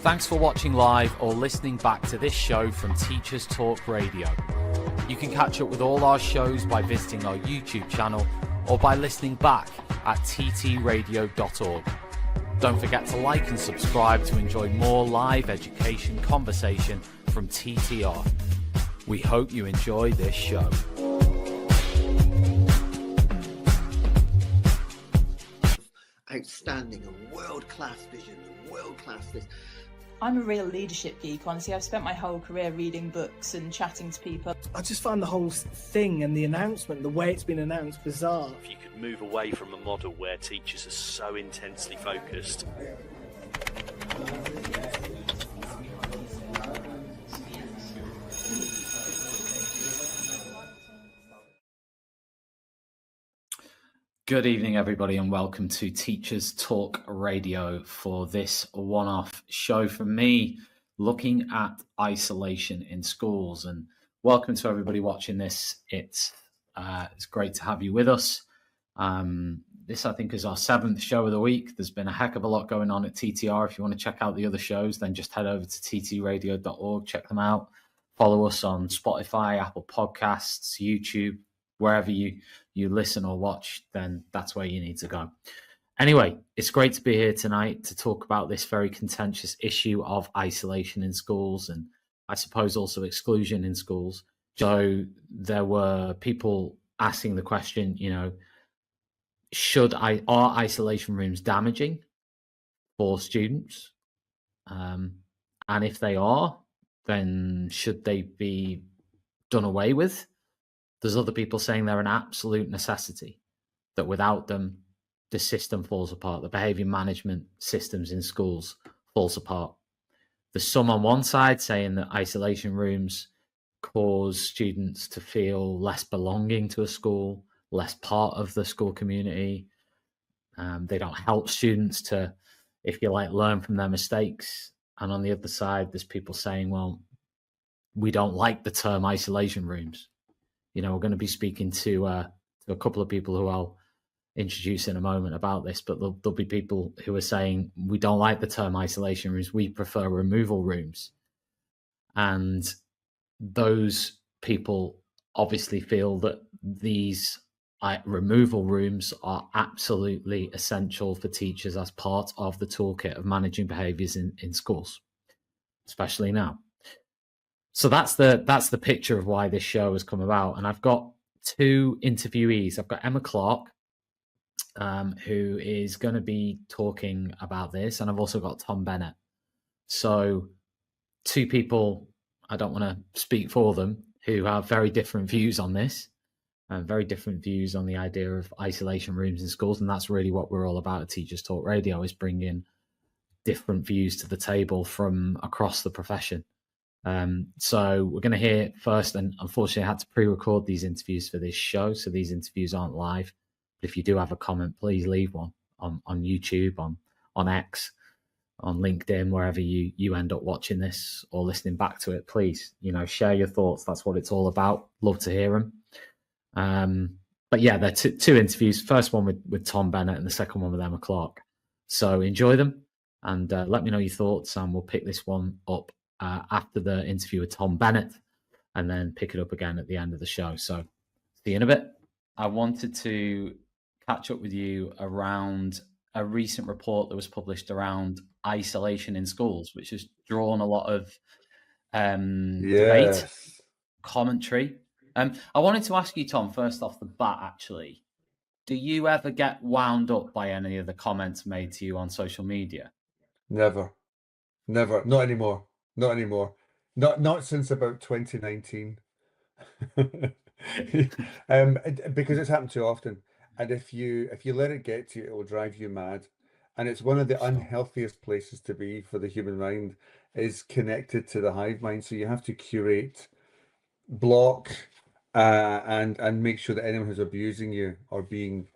Thanks for watching live or listening back to this show from Teachers Talk Radio. You can catch up with all our shows by visiting our YouTube channel or by listening back at ttradio.org. Don't forget to like and subscribe to enjoy more live education conversation from TTR. We hope you enjoy this show. Outstanding, a world-class vision, a world-class this. I'm a real leadership geek, honestly. I've spent my whole career reading books and chatting to people. I just find the whole thing and the announcement, the way it's been announced, bizarre. If you could move away from a model where teachers are so intensely focused. Good evening, everybody, and welcome to Teachers Talk Radio for this one-off show from me looking at isolation in schools. And welcome to everybody watching this. It's great to have you with us. This, I think, is our 7th show of the week. There's been a heck of a lot going on at TTR. If you want to check out the other shows, then just head over to ttradio.org, check them out. Follow us on Spotify, Apple Podcasts, YouTube, wherever you listen or watch, then that's where you need to go. Anyway, it's great to be here tonight to talk about this very contentious issue of isolation in schools and I suppose also exclusion in schools. So there were people asking the question, are isolation rooms damaging for students? And if they are, then should they be done away with? There's other people saying they're an absolute necessity, that without them, the system falls apart. The behaviour management systems in schools falls apart. There's some on one side saying that isolation rooms cause students to feel less belonging to a school, less part of the school community. They don't help students to, if you like, learn from their mistakes. And on the other side, there's people saying, well, we don't like the term isolation rooms. We're going to be speaking to a couple of people who I'll introduce in a moment about this, but there'll be people who are saying, we don't like the term isolation rooms, we prefer removal rooms. And those people obviously feel that these removal rooms are absolutely essential for teachers as part of the toolkit of managing behaviours in schools, especially now. So that's the picture of why this show has come about. And I've got two interviewees. I've got Emma Clarke, who is going to be talking about this. And I've also got Tom Bennett. So two people, I don't want to speak for them, who have very different views on this and very different views on the idea of isolation rooms in schools. And that's really what we're all about at Teachers Talk Radio, is bringing different views to the table from across the profession. So we're going to hear first, and unfortunately I had to pre-record these interviews for this show, so these interviews aren't live. But if you do have a comment, please leave one on YouTube, on X, on LinkedIn, wherever you end up watching this or listening back to it. Please, share your thoughts. That's what it's all about. Love to hear them. But yeah, they're two interviews. First one with Tom Bennett and the second one with Emma Clarke. So enjoy them and let me know your thoughts, and we'll pick this one up after the interview with Tom Bennett, and then pick it up again at the end of the show. So see you in a bit. I wanted to catch up with you around a recent report that was published around isolation in schools, which has drawn a lot of debate, commentary. I wanted to ask you, Tom, first off the bat, actually, do you ever get wound up by any of the comments made to you on social media? Never. Not anymore. Not since about 2019. Because it's happened too often. And if you let it get to you, it will drive you mad. And it's one of the unhealthiest places to be for the human mind, is connected to the hive mind. So you have to curate, block, and make sure that anyone who's abusing you or being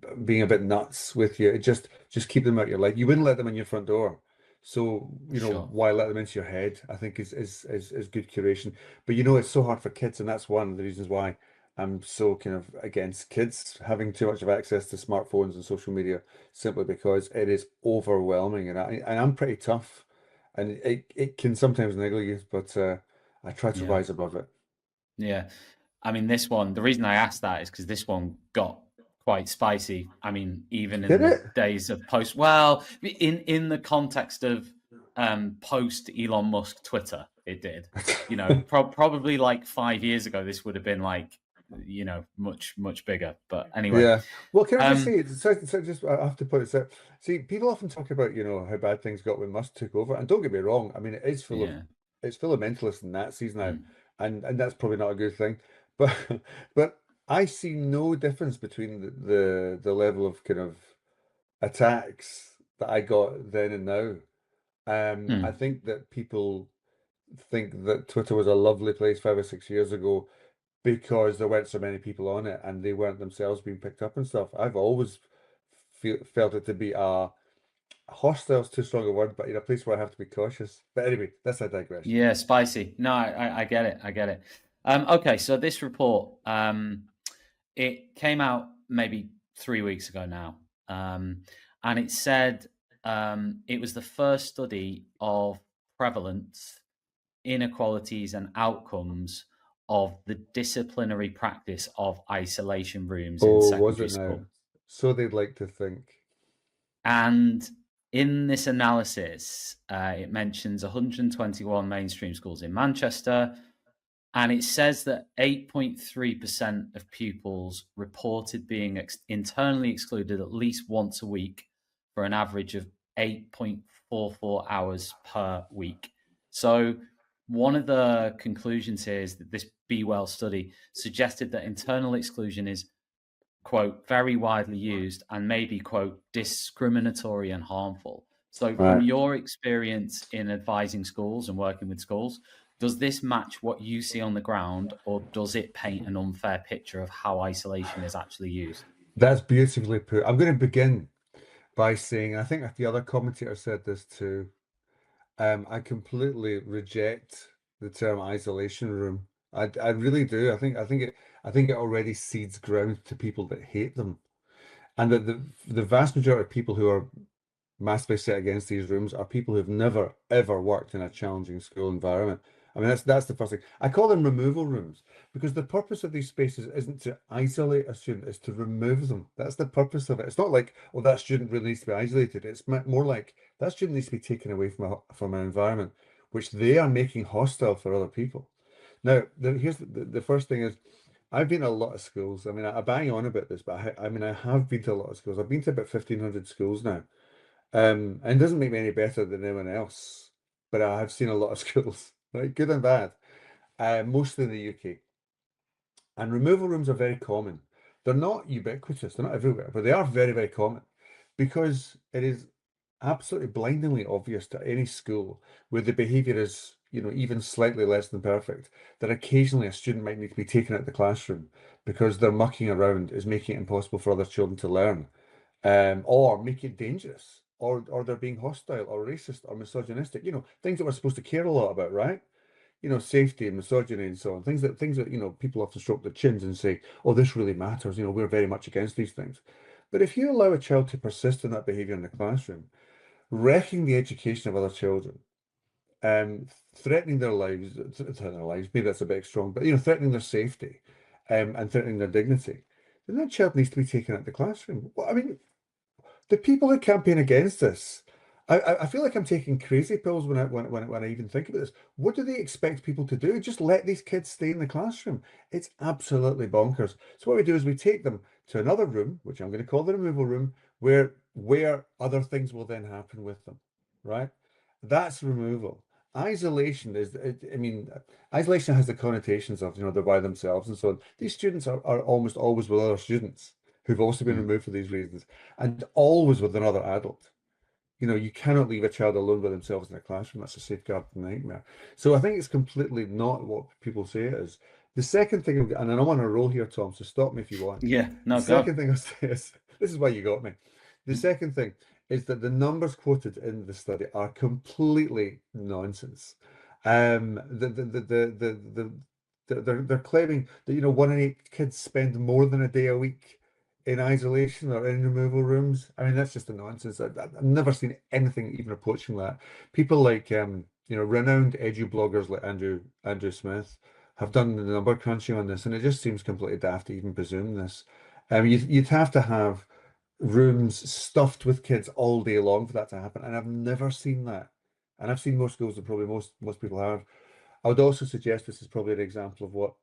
a bit nuts with you, just keep them out your life. You wouldn't let them in your front door. So, Sure. why let them into your head, I think is good curation. But it's so hard for kids, and that's one of the reasons why I'm so kind of against kids having too much of access to smartphones and social media simply because it is overwhelming, and I'm pretty tough, and it can sometimes niggle you, but I try to Yeah. rise above it. Yeah. I mean, this one, the reason I asked that is because this one got quite spicy. I mean, even in Did the it? days of post, well, in the context of post Elon Musk Twitter, it did. You know, probably like 5 years ago, this would have been like, you know, much bigger. But anyway, Yeah. Well, can I just say, so just I have to put it so. See, people often talk about, you know, how bad things got when Musk took over, and don't get me wrong. I mean, it is full of yeah, it's full of mentalists and Nazis now, Mm. and that's probably not a good thing. But but I see no difference between the level of kind of attacks that I got then and now. I Mm. think that people think that Twitter was a lovely place 5 or 6 years ago because there weren't so many people on it and they weren't themselves being picked up and stuff. I've always felt it to be a hostile's too strong a word, but in a place where I have to be cautious. But anyway, that's a digression. Yeah, spicy. No, I get it. I get it. Okay, so this report, it came out maybe 3 weeks ago now, and it said it was the first study of prevalence, inequalities, and outcomes of the disciplinary practice of isolation rooms in Oh, was secondary it now? school. So they'd like to think. And in this analysis, it mentions 121 mainstream schools in Manchester, and it says that 8.3% of pupils reported being internally excluded at least once a week for an average of 8.44 hours per week. So one of the conclusions here is that this Be Well study suggested that internal exclusion is, quote, very widely used and may be, quote, discriminatory and harmful. So from Right. your experience in advising schools and working with schools, does this match what you see on the ground, or does it paint an unfair picture of how isolation is actually used? That's beautifully put. I'm going to begin by saying, and I think the other commentator said this too, I completely reject the term isolation room. I really do. I think it already seeds ground to people that hate them. And that the vast majority of people who are massively set against these rooms are people who've never ever worked in a challenging school environment. I mean, that's the first thing. I call them removal rooms because the purpose of these spaces isn't to isolate a student, it's to remove them. That's the purpose of it. It's not like, oh, that student really needs to be isolated. It's more like that student needs to be taken away from an environment which they are making hostile for other people. Now, here's the first thing is, I've been to a lot of schools. I mean, I bang on about this, but I mean, I have been to a lot of schools. I've been to about 1,500 schools now. And it doesn't make me any better than anyone else, but I have seen a lot of schools, right? Good and bad, mostly in the UK. And removal rooms are very common. They're not ubiquitous, they're not everywhere, but they are very, very common because it is absolutely blindingly obvious to any school where the behaviour is, you know, even slightly less than perfect, that occasionally a student might need to be taken out of the classroom because their mucking around is making it impossible for other children to learn, or make it dangerous, or they're being hostile or racist or misogynistic, you know, things that we're supposed to care a lot about, right? You know, safety and misogyny and so on, things that, you know, people often stroke their chins and say, oh, this really matters, you know, we're very much against these things. But if you allow a child to persist in that behaviour in the classroom, wrecking the education of other children, threatening their lives, maybe that's a bit strong, but, you know, threatening their safety, and threatening their dignity, then that child needs to be taken out of the classroom. Well, I mean, the people who campaign against this, I feel like I'm taking crazy pills when I even think about this. What do they expect people to do? Just let these kids stay in the classroom? It's absolutely bonkers. So what we do is we take them to another room, which I'm going to call the removal room, where other things will then happen with them, right? That's removal. Isolation is, I mean, isolation has the connotations of, you know, they're by themselves and so on. These students are almost always with other students who've also been removed for these reasons, and always with another adult. You know, you cannot leave a child alone by themselves in a classroom. That's a safeguard nightmare. So I think it's completely not what people say it is. The second thing, and I'm on a roll here, Tom, so stop me if you want. Yeah, no, The go. second thing I'll say is, this is why you got me. The second thing is that the numbers quoted in the study are completely nonsense. The They're claiming that, you know, 1 in 8 kids spend more than a day a week in isolation or in removal rooms. I mean, that's just a nonsense. I've never seen anything even approaching that. People like, you know, renowned edu bloggers like Andrew Smith have done the number crunching on this, and it just seems completely daft to even presume this. You'd have to have rooms stuffed with kids all day long for that to happen, and I've never seen that. And I've seen more schools than probably most people have. I would also suggest this is probably an example of what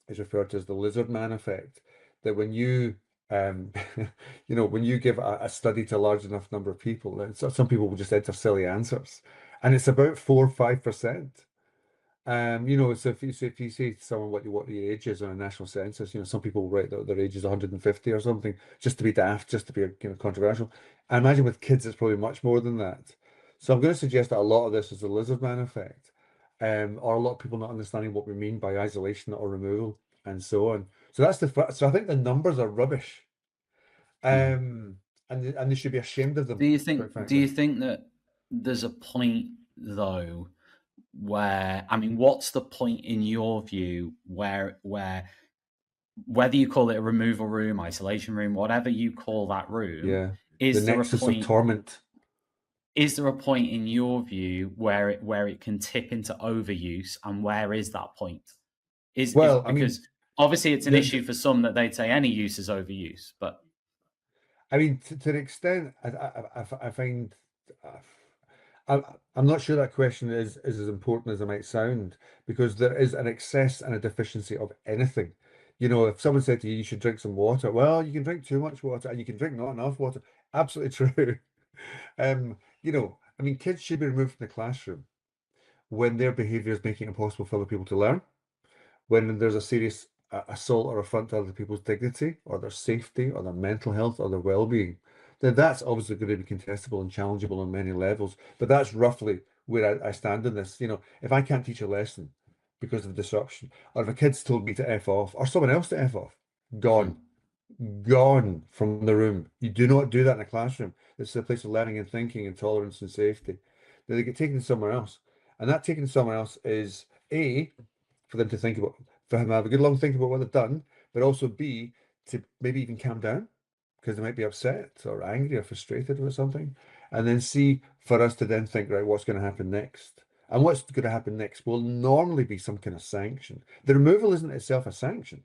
is referred to as the lizard man effect. That when you you know, when you give a study to a large enough number of people, then some people will just enter silly answers, and it's about 4 or 5%. You know, so if you say to someone what the age is on a national census, you know, some people will write that their age is 150 or something, just to be daft, just to be, you know, controversial. I imagine with kids, it's probably much more than that. So I'm going to suggest that a lot of this is the lizard man effect, or a lot of people not understanding what we mean by isolation or removal and so on. So that's so I think the numbers are rubbish, and they should be ashamed of them. Do you quite think that there's a point though where, I mean, what's the point in your view where whether you call it a removal room, isolation room, whatever you call that room, Yeah, is the there nexus a point? of torment. Is there a point in your view where it can tip into overuse, and where is that point? Well, I because mean, obviously it's an the- issue for some that they'd say any use is overuse, but I mean, to an extent, I find I'm not sure that question is as important as it might sound, because there is an excess and a deficiency of anything. You know, if someone said to you, you should drink some water, well, you can drink too much water and you can drink not enough water. Absolutely true. You know, I mean, kids should be removed from the classroom when their behavior is making it impossible for other people to learn, when there's a serious assault or affront to other people's dignity or their safety or their mental health or their well-being, then that's obviously going to be contestable and challengeable on many levels. But that's roughly where I stand in this. You know, if I can't teach a lesson because of disruption, or if a kid's told me to F off, or someone else to F off, gone. Gone from the room. You do not do that in a classroom. It's a place of learning and thinking and tolerance and safety. Then they get taken somewhere else. And that taken somewhere else is A, for them to think about, for them to have a good long think about what they've done, but also B, to maybe even calm down because they might be upset or angry or frustrated with something. And then C, for us to then think, right, what's going to happen next? And what's going to happen next will normally be some kind of sanction. The removal isn't itself a sanction.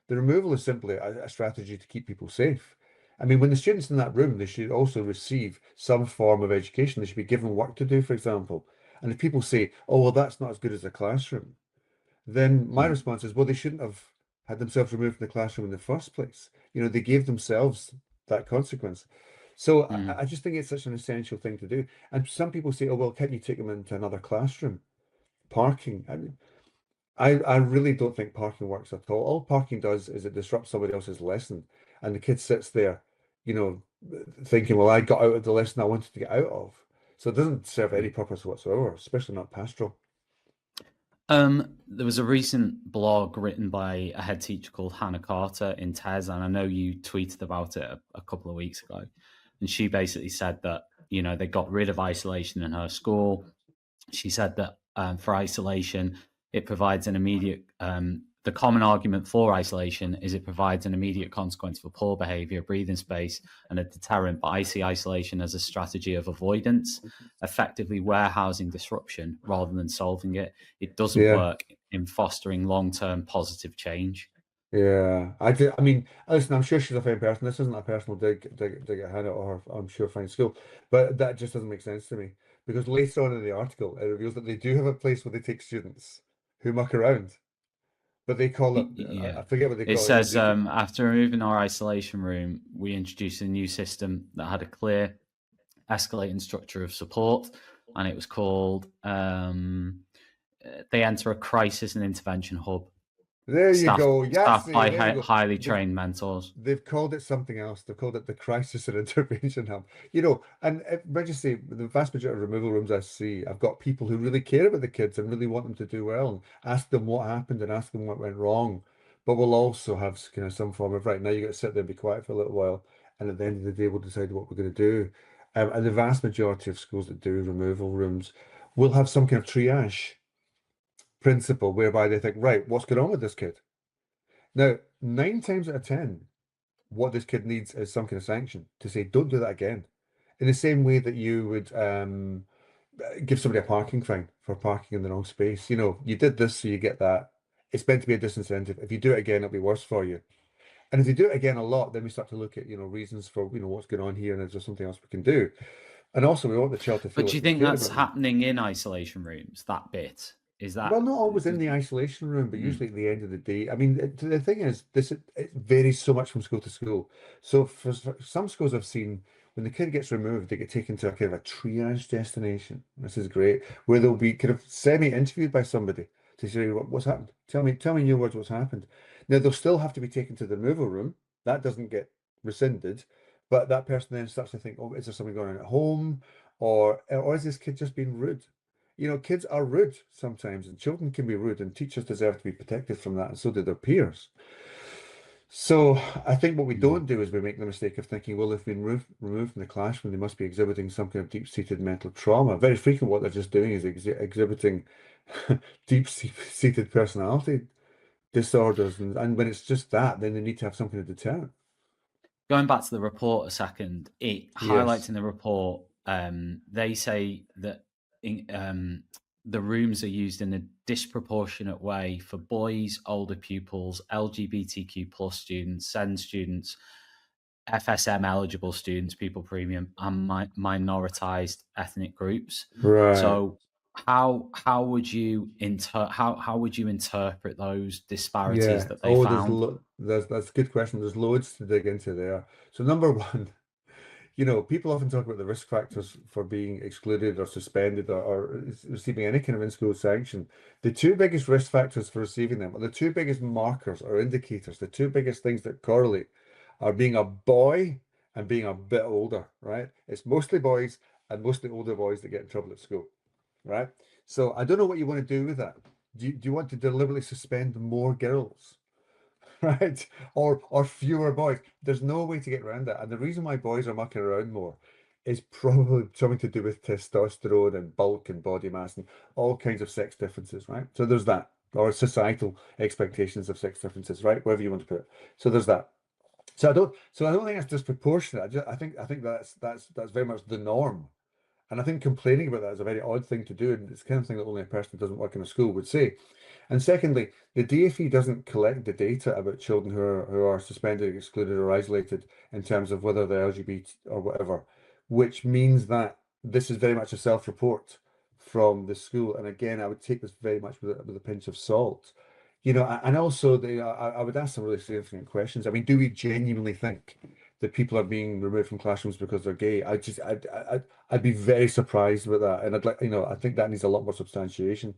The removal is simply a strategy to keep people safe. I mean, when the students in that room, they should also receive some form of education. They should be given work to do, for example. And if people say, oh, well, that's not as good as a classroom, then my response is, well, they shouldn't have had themselves removed from the classroom in the first place. You know, they gave themselves that consequence. So I just think it's such an essential thing to do. And some people say, oh, well, can't you take them into another classroom? Parking. I mean, I really don't think parking works at all. All parking does is it disrupts somebody else's lesson. And the kid sits there, you know, thinking, well, I got out of the lesson I wanted to get out of. So it doesn't serve any purpose whatsoever, especially not pastoral. There was a recent blog written by a head teacher called Hannah Carter in TES, and I know you tweeted about it a couple of weeks ago. And she basically said that, you know, they got rid of isolation in her school. She said that for isolation, it provides an immediate, the common argument for isolation is it provides an immediate consequence for poor behavior, breathing space, and a deterrent. But I see isolation as a strategy of avoidance, effectively warehousing disruption rather than solving it. It doesn't work in fostering long-term positive change. Yeah, I mean, listen, I'm sure she's a fine person. This isn't a personal dig at Hannah or her, I'm sure, fine school, but that just doesn't make sense to me, because later on in the article, it reveals that they do have a place where they take students who muck around, but they call it, Yeah. I forget what they call It it. says, after removing our isolation room, we introduced a new system that had a clear escalating structure of support, and it was called they enter a crisis and intervention hub. There you go. Staffed by there you go. highly trained mentors. They've called it something else. They've called it the crisis and intervention hub. You know, and I just say the vast majority of removal rooms I see, I've got people who really care about the kids and really want them to do well, and ask them what happened and ask them what went wrong. But we'll also have kind of some form of, right, now you got to sit there and be quiet for a little while, and at the end of the day, we'll decide what we're going to do. And the vast majority of schools that do removal rooms will have some kind of triage principle whereby they think, right, what's going on with this kid? Now, 9 times out of 10, what this kid needs is some kind of sanction to say, don't do that again. In the same way that you would give somebody a parking fine for parking in the wrong space. You know, you did this, so you get that. It's meant to be a disincentive. If you do it again, it'll be worse for you. And if you do it again a lot, then we start to look at, reasons for, what's going on here, and is there something else we can do? And also, we want the child to feel. But do you think that's happening in isolation rooms? That bit is that? Well, not always in the isolation room, but usually at the end of the day. I mean, the thing is, it varies so much from school to school. So for some schools I've seen, when the kid gets removed, they get taken to a kind of a triage destination. This is great, where they'll be kind of semi-interviewed by somebody to say, what's happened? Tell me in your words what's happened. Now, they'll still have to be taken to the removal room. That doesn't get rescinded, but that person then starts to think, oh, is there something going on at home? Or is this kid just being rude? Kids are rude sometimes, and children can be rude, and teachers deserve to be protected from that, and so do their peers. So I think what we don't do is we make the mistake of thinking, well, if they've been removed from the classroom, they must be exhibiting some kind of deep-seated mental trauma. Very frequent, what they're just doing is exhibiting deep-seated personality disorders, and when it's just that, then they need to have some kind of deterrent. Going back to the report a second, it highlights in the report, they say that the rooms are used in a disproportionate way for boys, older pupils, LGBTQ plus students, SEND students, FSM eligible students, people premium, and minoritized ethnic groups. Right. So how would you how would you interpret those disparities that they found? That's a good question. There's loads to dig into there. So number one, people often talk about the risk factors for being excluded or suspended or receiving any kind of in-school sanction. The two biggest risk factors for receiving them, or the two biggest markers or indicators, the two biggest things that correlate, are being a boy and being a bit older, right? It's mostly boys and mostly older boys that get in trouble at school, right? So I don't know what you want to do with that. Do you want to deliberately suspend more girls? Right, or fewer boys? There's no way to get around that, and the reason why boys are mucking around more is probably something to do with testosterone and bulk and body mass and all kinds of sex differences, right? So there's that, or societal expectations of sex differences, right? Whatever you want to put it. So there's that. So I don't think that's disproportionate. I think that's very much the norm. And I think complaining about that is a very odd thing to do, and it's the kind of thing that only a person who doesn't work in a school would say. And secondly, the DfE doesn't collect the data about children who are suspended, excluded, or isolated in terms of whether they're LGBT or whatever, which means that this is very much a self-report from the school. And again, I would take this very much with a pinch of salt. And also I would ask some really significant questions. I mean, do we genuinely think that people are being removed from classrooms because they're gay? I'd be very surprised with that, and I think that needs a lot more substantiation.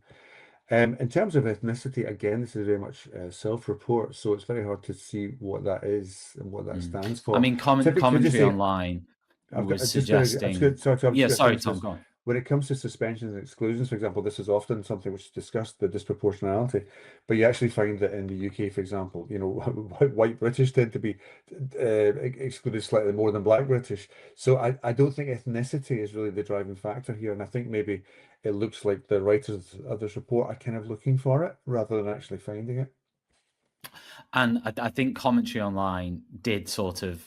In terms of ethnicity, again, this is very much self-report, so it's very hard to see what that is and what that stands for. I mean, commentary online was suggesting. Sorry, Tom, go on. When it comes to suspensions and exclusions, for example, this is often something which is discussed, the disproportionality, but you actually find that in the UK, for example, white British tend to be excluded slightly more than black British. So I don't think ethnicity is really the driving factor here, and I think maybe it looks like the writers of this report are kind of looking for it rather than actually finding it. And I think commentary online did sort of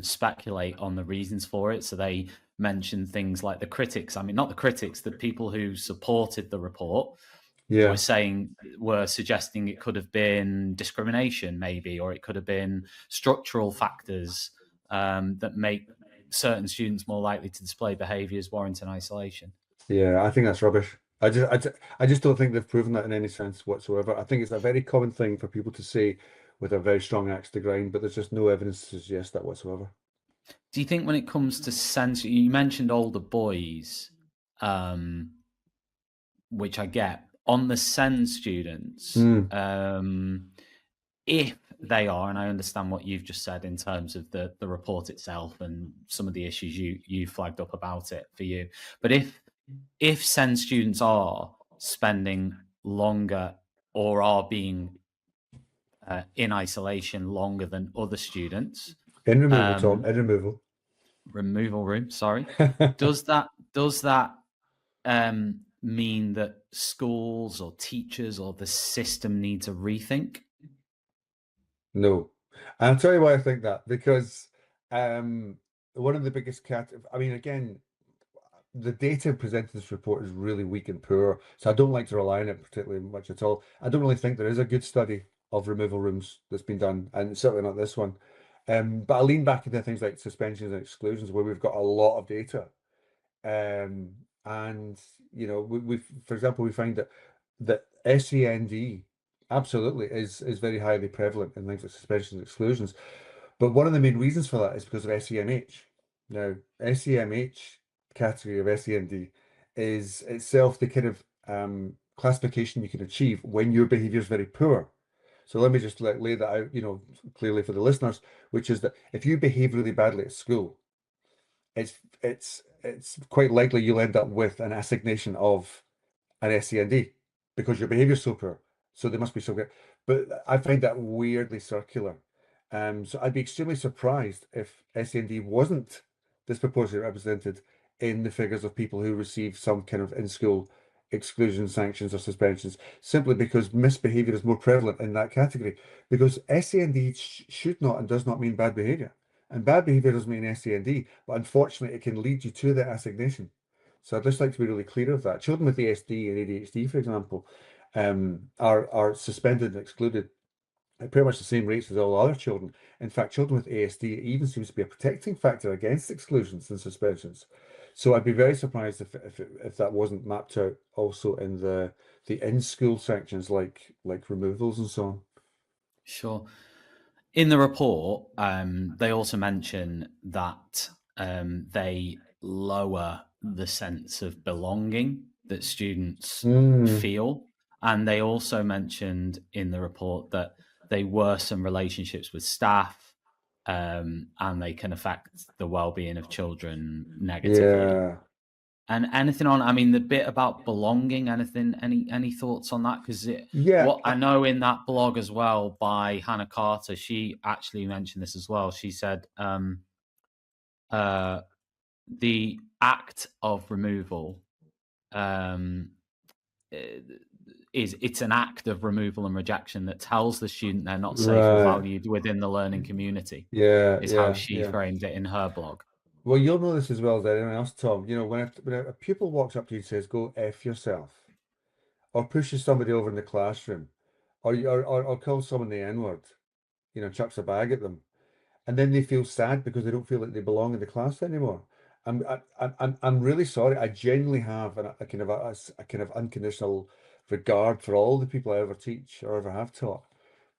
speculate on the reasons for it. So they mentioned things like the critics. I mean, not the critics, the people who supported the report were suggesting it could have been discrimination, maybe, or it could have been structural factors that make certain students more likely to display behaviours warranting isolation. Yeah, I think that's rubbish. I just don't think they've proven that in any sense whatsoever. I think it's a very common thing for people to say with a very strong axe to grind, but there's just no evidence to suggest that whatsoever. Do you think when it comes to sense, you mentioned older boys, which I get, on the SEND students, if they are, and I understand what you've just said in terms of the report itself and some of the issues you flagged up about it for you, but if SEND students are spending longer or are being in isolation longer than other students, in removal, Tom, in removal room, sorry, does that mean that schools or teachers or the system needs a rethink? No. I'll tell you why I think that, because one of the biggest I mean, again, the data presented in this report is really weak and poor, so I don't like to rely on it particularly much at all. I don't really think there is a good study of removal rooms that's been done, and certainly not this one. But I lean back into things like suspensions and exclusions, where we've got a lot of data. And you know, for example, we find that SEND absolutely is very highly prevalent in things like suspensions and exclusions. But one of the main reasons for that is because of SEMH. Now, SEMH category of SEND is itself the kind of classification you can achieve when your behavior is very poor. So let me just lay that out, you know, clearly for the listeners, which is that if you behave really badly at school, it's quite likely you'll end up with an assignation of an SEND because your behavior is so poor. So they must be so good. But I find that weirdly circular. So I'd be extremely surprised if SEND wasn't disproportionately represented in the figures of people who receive some kind of in-school exclusion, sanctions, or suspensions, simply because misbehavior is more prevalent in that category. Because SEND should not and does not mean bad behavior. And bad behavior doesn't mean SEND, but unfortunately it can lead you to that assignation. So I'd just like to be really clear of that. Children with ASD and ADHD, for example, are suspended and excluded at pretty much the same rates as all other children. In fact, children with ASD even seems to be a protecting factor against exclusions and suspensions. So I'd be very surprised if that wasn't mapped out also in the in-school sections like removals and so on. Sure. In the report, they also mention that they lower the sense of belonging that students feel. And they also mentioned in the report that they worsen relationships with staff, and they can affect the well-being of children negatively. Yeah. And anything on, I mean, the bit about belonging, any thoughts on that? Because Yeah. what I know in that blog as well by Hannah Carter, she actually mentioned this as well. She said the act of removal it's an act of removal and rejection that tells the student they're not safe or valued within the learning community. Yeah, is how she framed it in her blog. Well, you'll know this as well as anyone else, Tom. You know, when a pupil walks up to you and says, "Go F yourself," or pushes somebody over in the classroom, or calls someone the N-word, you know, chucks a bag at them, and then they feel sad because they don't feel like they belong in the class anymore. I'm really sorry. I genuinely have a kind of unconditional regard for all the people I ever teach or ever have taught,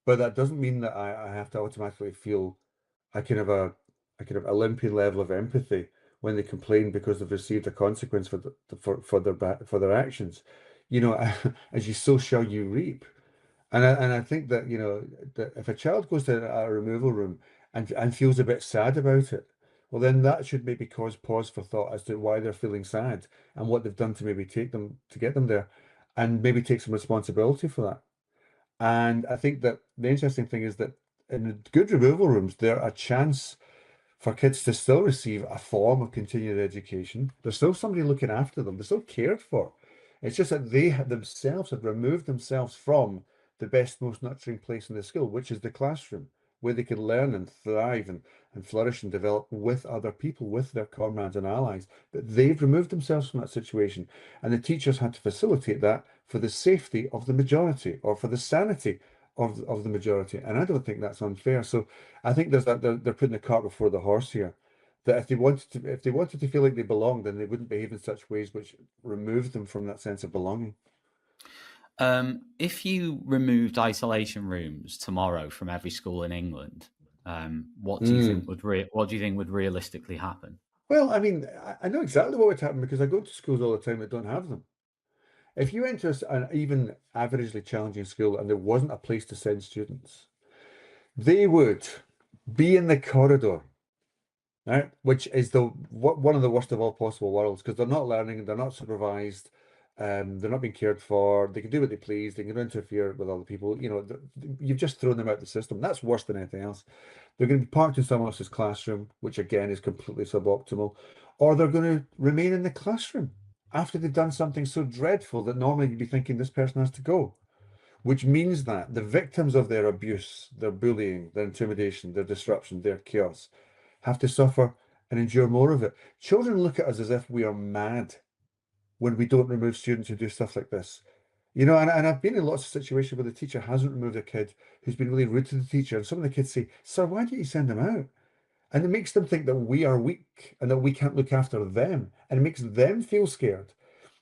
but that doesn't mean that I have to automatically feel a kind of Olympian level of empathy when they complain because they've received a consequence for their actions. You know, as you sow shall you reap. And I think that, you know, that if a child goes to a removal room and feels a bit sad about it, well, then that should maybe cause pause for thought as to why they're feeling sad and what they've done to maybe get them there, and maybe take some responsibility for that. And I think that the interesting thing is that in the good removal rooms, there are a chance for kids to still receive a form of continued education. There's still somebody looking after them. They're still cared for. It's just that they themselves have removed themselves from the best, most nurturing place in the school, which is the classroom, where they can learn and thrive and flourish and develop with other people, with their comrades and allies. But they've removed themselves from that situation. And the teachers had to facilitate that for the safety of the majority, or for the sanity of the majority. And I don't think that's unfair. So I think there's that they're putting the cart before the horse here. That if they wanted to feel like they belonged, then they wouldn't behave in such ways which remove them from that sense of belonging. If you removed isolation rooms tomorrow from every school in England, what do you think would realistically happen? Well, I mean, I know exactly what would happen because I go to schools all the time that don't have them. If you went to an even averagely challenging school and there wasn't a place to send students, they would be in the corridor, right? Which is one of the worst of all possible worlds, because they're not learning, they're not supervised, they're not being cared for, they can do what they please, they can interfere with other people. You know, you've just thrown them out of the system. That's worse than anything else. They're going to be parked in someone else's classroom, which again is completely suboptimal, or they're going to remain in the classroom. after they've done something so dreadful that normally you'd be thinking this person has to go. Which means that the victims of their abuse, their bullying, their intimidation, their disruption, their chaos, have to suffer and endure more of it. Children look at us as if we are mad when we don't remove students who do stuff like this. You know, and I've been in lots of situations where the teacher hasn't removed a kid who's been really rude to the teacher, and some of the kids say, "Sir, why don't you send them out?" And it makes them think that we are weak and that we can't look after them, and it makes them feel scared.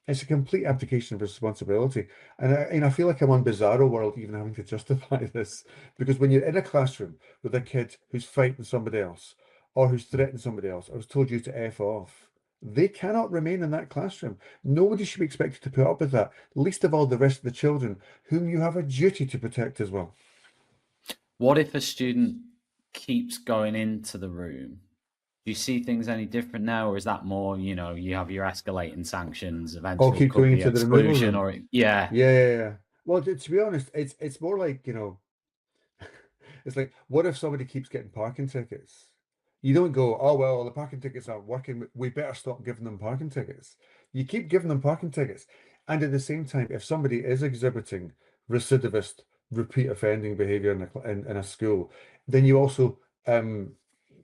It's a complete abdication of responsibility. And I feel like I'm on Bizarro World even having to justify this. Because when you're in a classroom with a kid who's fighting somebody else, or who's threatening somebody else, or has told you to F off, they cannot remain in that classroom. Nobody should be expected to put up with that, least of all the rest of the children, whom you have a duty to protect as well. What if a student keeps going into the room? Do you see things any different now, or is that more, you know, you have your escalating sanctions, eventually Keep could going be into the removal exclusion, room. or yeah. Yeah. Well, to be honest, it's more like, you know, it's like, what if somebody keeps getting parking tickets? You don't go, "Oh, well, the parking tickets aren't working. We better stop giving them parking tickets." You keep giving them parking tickets. And at the same time, if somebody is exhibiting recidivist, repeat offending behavior in a school, then you also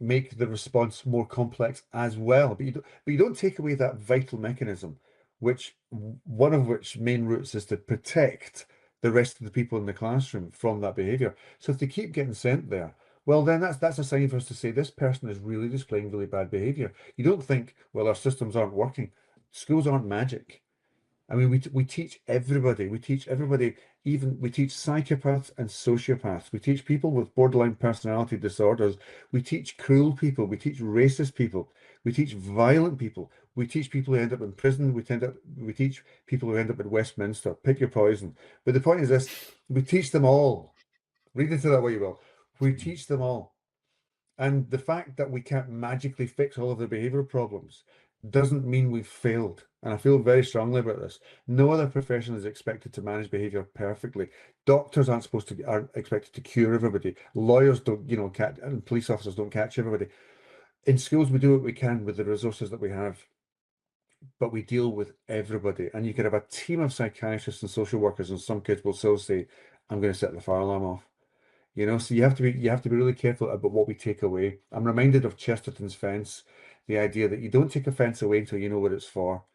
make the response more complex as well. But you don't take away that vital mechanism, which one of which main roots is to protect the rest of the people in the classroom from that behavior. So if they keep getting sent there, well, then that's a sign for us to say this person is really displaying really bad behavior. You don't think, well, our systems aren't working. Schools aren't magic. I mean, we teach everybody. We teach everybody. Even we teach psychopaths and sociopaths. We teach people with borderline personality disorders. We teach cruel people. We teach racist people. We teach violent people. We teach people who end up in prison. We teach people who end up in Westminster. Pick your poison. But the point is this: we teach them all. Read into that what you will. We teach them all. And the fact that we can't magically fix all of their behavioral problems doesn't mean we've failed. And I feel very strongly about this. No other profession is expected to manage behavior perfectly. Doctors aren't expected to cure everybody. Lawyers don't, and police officers don't catch everybody. In schools, we do what we can with the resources that we have, but we deal with everybody. And you could have a team of psychiatrists and social workers, and some kids will still say, "I'm going to set the fire alarm off." So you have to be really careful about what we take away. I'm reminded of Chesterton's fence, the idea that you don't take a fence away until you know what it's for.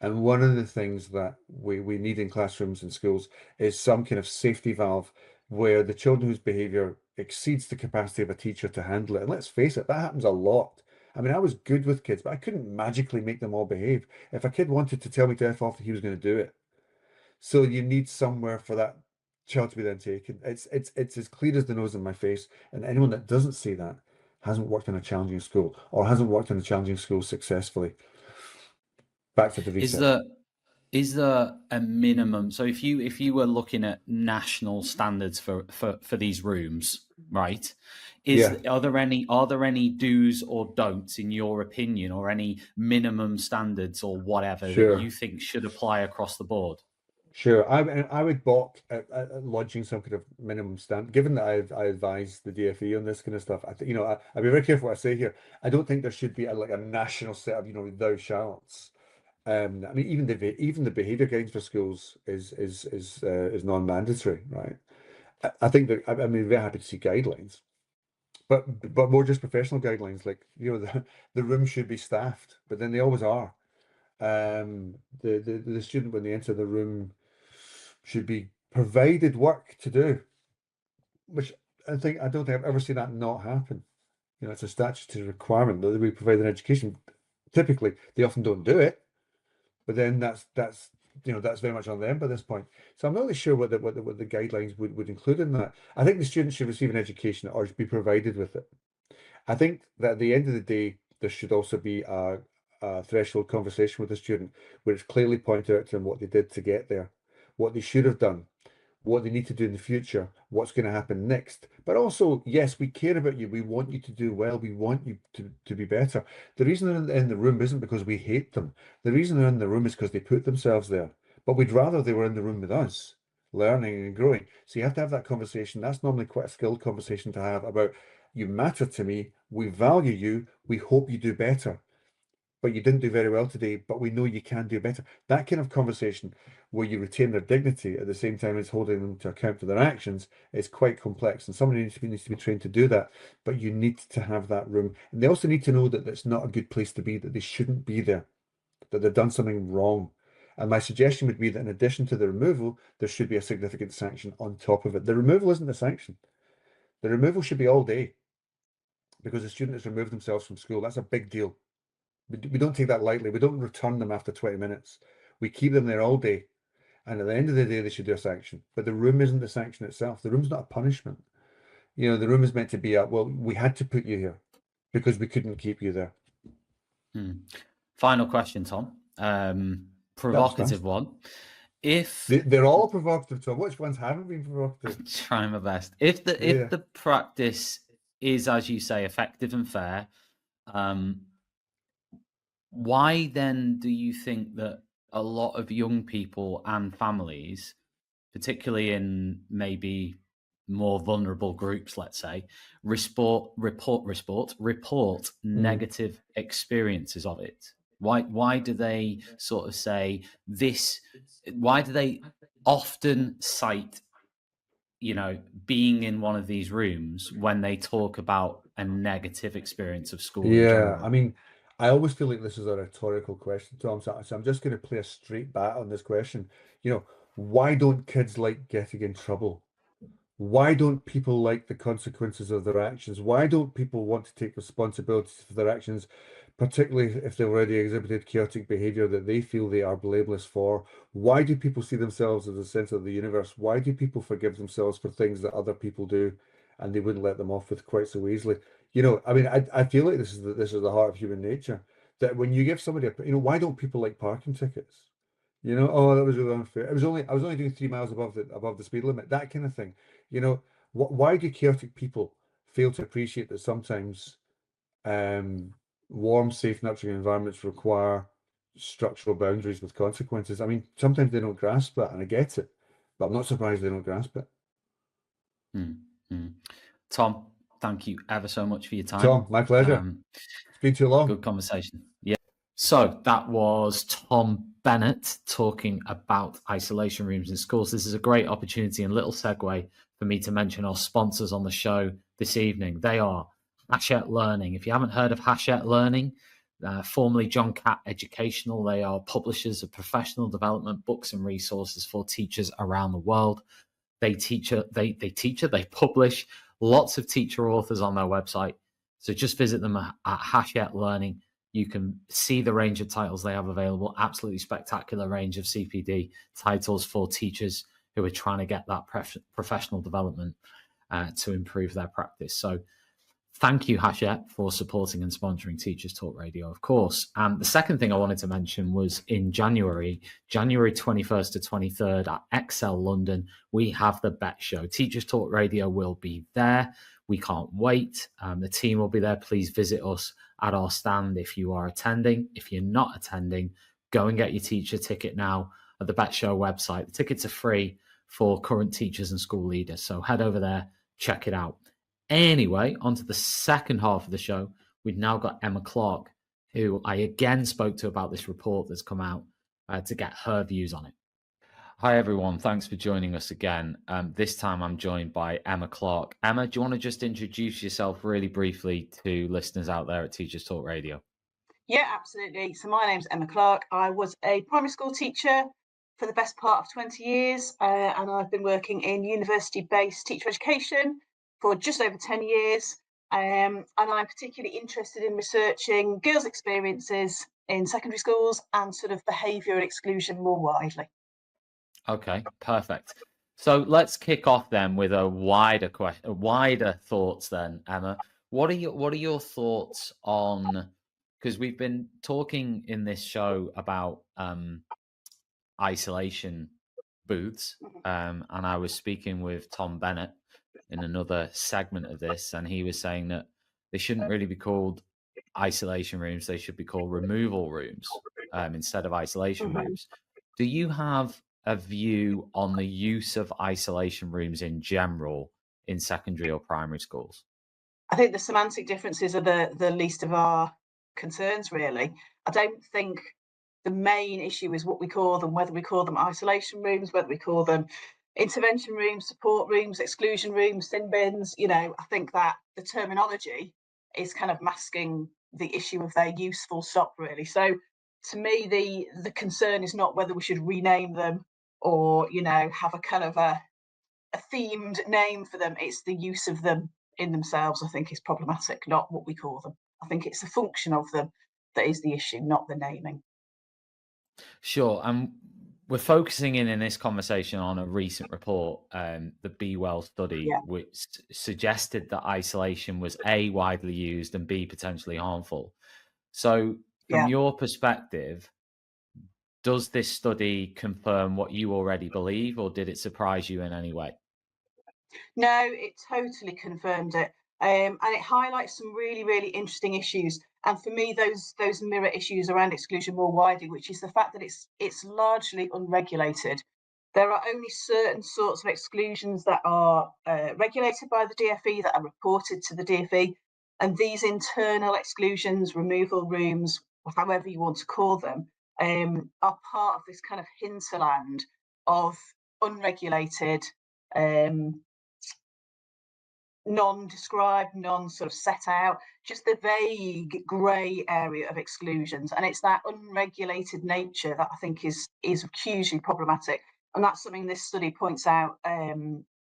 And one of the things that we need in classrooms and schools is some kind of safety valve where the children whose behavior exceeds the capacity of a teacher to handle it. And let's face it, that happens a lot. I mean, I was good with kids, but I couldn't magically make them all behave. If a kid wanted to tell me to F off, he was going to do it. So you need somewhere for that child to be then taken. It's as clear as the nose in my face. And anyone that doesn't see that hasn't worked in a challenging school or hasn't worked in a challenging school successfully. Back to the reset. Is there a minimum? So if you were looking at national standards for these rooms, right? Are there any do's or don'ts in your opinion, or any minimum standards or whatever that you think should apply across the board? Sure. I would balk at launching some kind of minimum standard, given that I advise the DFE on this kind of stuff. I'd be very careful what I say here. I don't think there should be a national set of, thou shalts. I mean, even the behaviour guidance for schools is non-mandatory, right? I think that I'm very happy to see guidelines, but more just professional guidelines, like the room should be staffed, but then they always are. The student when they enter the room should be provided work to do, which I don't think I've ever seen that not happen. It's a statutory requirement that we provide an education. Typically, they often don't do it. But then that's very much on them by this point. So I'm not really sure what the guidelines would include in that. I think the students should receive an education or be provided with it. I think that at the end of the day, there should also be a threshold conversation with the student where it's clearly pointed out to them what they did to get there, what they should have done, what they need to do in the future, what's going to happen next. But also, yes, we care about you. We want you to do well. We want you to be better. The reason they're in the room isn't because we hate them. The reason they're in the room is because they put themselves there. But we'd rather they were in the room with us, learning and growing. So you have to have that conversation. That's normally quite a skilled conversation to have about, you matter to me. We value you. We hope you do better. but you didn't do very well today, but we know you can do better. That kind of conversation where you retain their dignity at the same time as holding them to account for their actions is quite complex. And somebody needs to be trained to do that, but you need to have that room. And they also need to know that it's not a good place to be, that they shouldn't be there, that they've done something wrong. And my suggestion would be that in addition to the removal, there should be a significant sanction on top of it. The removal isn't the sanction. The removal should be all day, because the student has removed themselves from school. That's a big deal. We don't take that lightly. We don't return them after 20 minutes. We keep them there all day. And at the end of the day, they should do a sanction. But the room isn't the sanction itself. The room's not a punishment. You know, the room is meant to be well, we had to put you here because we couldn't keep you there. Final question, Tom. Provocative one. If they're all provocative, Tom. Which ones haven't been provocative? I'm trying my best. If the practice is, as you say, effective and fair, why then do you think that a lot of young people and families, particularly in maybe more vulnerable groups, let's say, report negative experiences of it? Why do they sort of say this? Why do they often cite, you know, being in one of these rooms when they talk about a negative experience of school? Yeah, I mean, I always feel like this is a rhetorical question, Tom. So I'm just going to play a straight bat on this question. You know, why don't kids like getting in trouble? Why don't people like the consequences of their actions? Why don't people want to take responsibility for their actions, particularly if they've already exhibited chaotic behavior that they feel they are blameless for? Why do people see themselves as the center of the universe? Why do people forgive themselves for things that other people do and they wouldn't let them off with quite so easily? You know, I mean, I feel like this is the heart of human nature, that when you give somebody you know, why don't people like parking tickets? You know, oh, that was really unfair. I was only doing 3 miles above the speed limit, that kind of thing. You know, why do chaotic people fail to appreciate that sometimes warm, safe, nurturing environments require structural boundaries with consequences? I mean, sometimes they don't grasp that, and I get it, but I'm not surprised they don't grasp it. Tom, thank you ever so much for your time. Tom, my pleasure. It's been too long. Good conversation. Yeah. So that was Tom Bennett talking about isolation rooms in schools. This is a great opportunity and little segue for me to mention our sponsors on the show this evening. They are Hachette Learning. If you haven't heard of Hachette Learning, formerly John Catt Educational, they are publishers of professional development books and resources for teachers around the world. They publish lots of teacher authors on their website. So just visit them at Hachette Learning. You can see the range of titles they have available. Absolutely spectacular range of CPD titles for teachers who are trying to get that professional development to improve their practice. So thank you, Hachette, for supporting and sponsoring Teachers Talk Radio, of course. And the second thing I wanted to mention was in January 21st to 23rd at Excel London, we have the Bet Show. Teachers Talk Radio will be there. We can't wait. The team will be there. Please visit us at our stand if you are attending. If you're not attending, go and get your teacher ticket now at the Bet Show website. The tickets are free for current teachers and school leaders. So head over there, check it out. Anyway, on to the second half of the show. We've now got Emma Clarke, who I again spoke to about this report that's come out to get her views on it. Hi, everyone. Thanks for joining us again. This time I'm joined by Emma Clarke. Emma, do you want to just introduce yourself really briefly to listeners out there at Teachers Talk Radio? Yeah, absolutely. So my name's Emma Clarke. I was a primary school teacher for the best part of 20 years, and I've been working in university-based teacher education for just over 10 years. And I'm particularly interested in researching girls' experiences in secondary schools and sort of behaviour and exclusion more widely. Okay, perfect. So let's kick off then with a wider question, wider thoughts then, Emma. What are your thoughts on, because we've been talking in this show about isolation booths, and I was speaking with Tom Bennett in another segment of this, and he was saying that they shouldn't really be called isolation rooms, they should be called removal rooms instead of isolation rooms. Do you have a view on the use of isolation rooms in general in secondary or primary schools? I think the semantic differences are the least of our concerns, really. I don't think the main issue is what we call them, whether we call them isolation rooms, whether we call them intervention rooms, support rooms, exclusion rooms, sin bins. You know, I think that the terminology is kind of masking the issue of their use, full stop, really. So to me, the concern is not whether we should rename them or, you know, have a kind of a themed name for them. It's the use of them in themselves, I think, is problematic, not what we call them. I think it's the function of them that is the issue, not the naming. Sure. And we're focusing in this conversation on a recent report, the Be Well study, Yeah. which suggested that isolation was A, widely used, and B, potentially harmful. So from Yeah. your perspective, does this study confirm what you already believe, or did it surprise you in any way? No, it totally confirmed it. And it highlights some really, really interesting issues. And for me, those mirror issues around exclusion more widely, which is the fact that it's largely unregulated. There are only certain sorts of exclusions that are regulated by the DfE, that are reported to the DfE. And these internal exclusions, removal rooms, or however you want to call them, are part of this kind of hinterland of unregulated, non-described, sort of set out, just the vague grey area of exclusions. And it's that unregulated nature that I think is hugely problematic. And that's something this study points out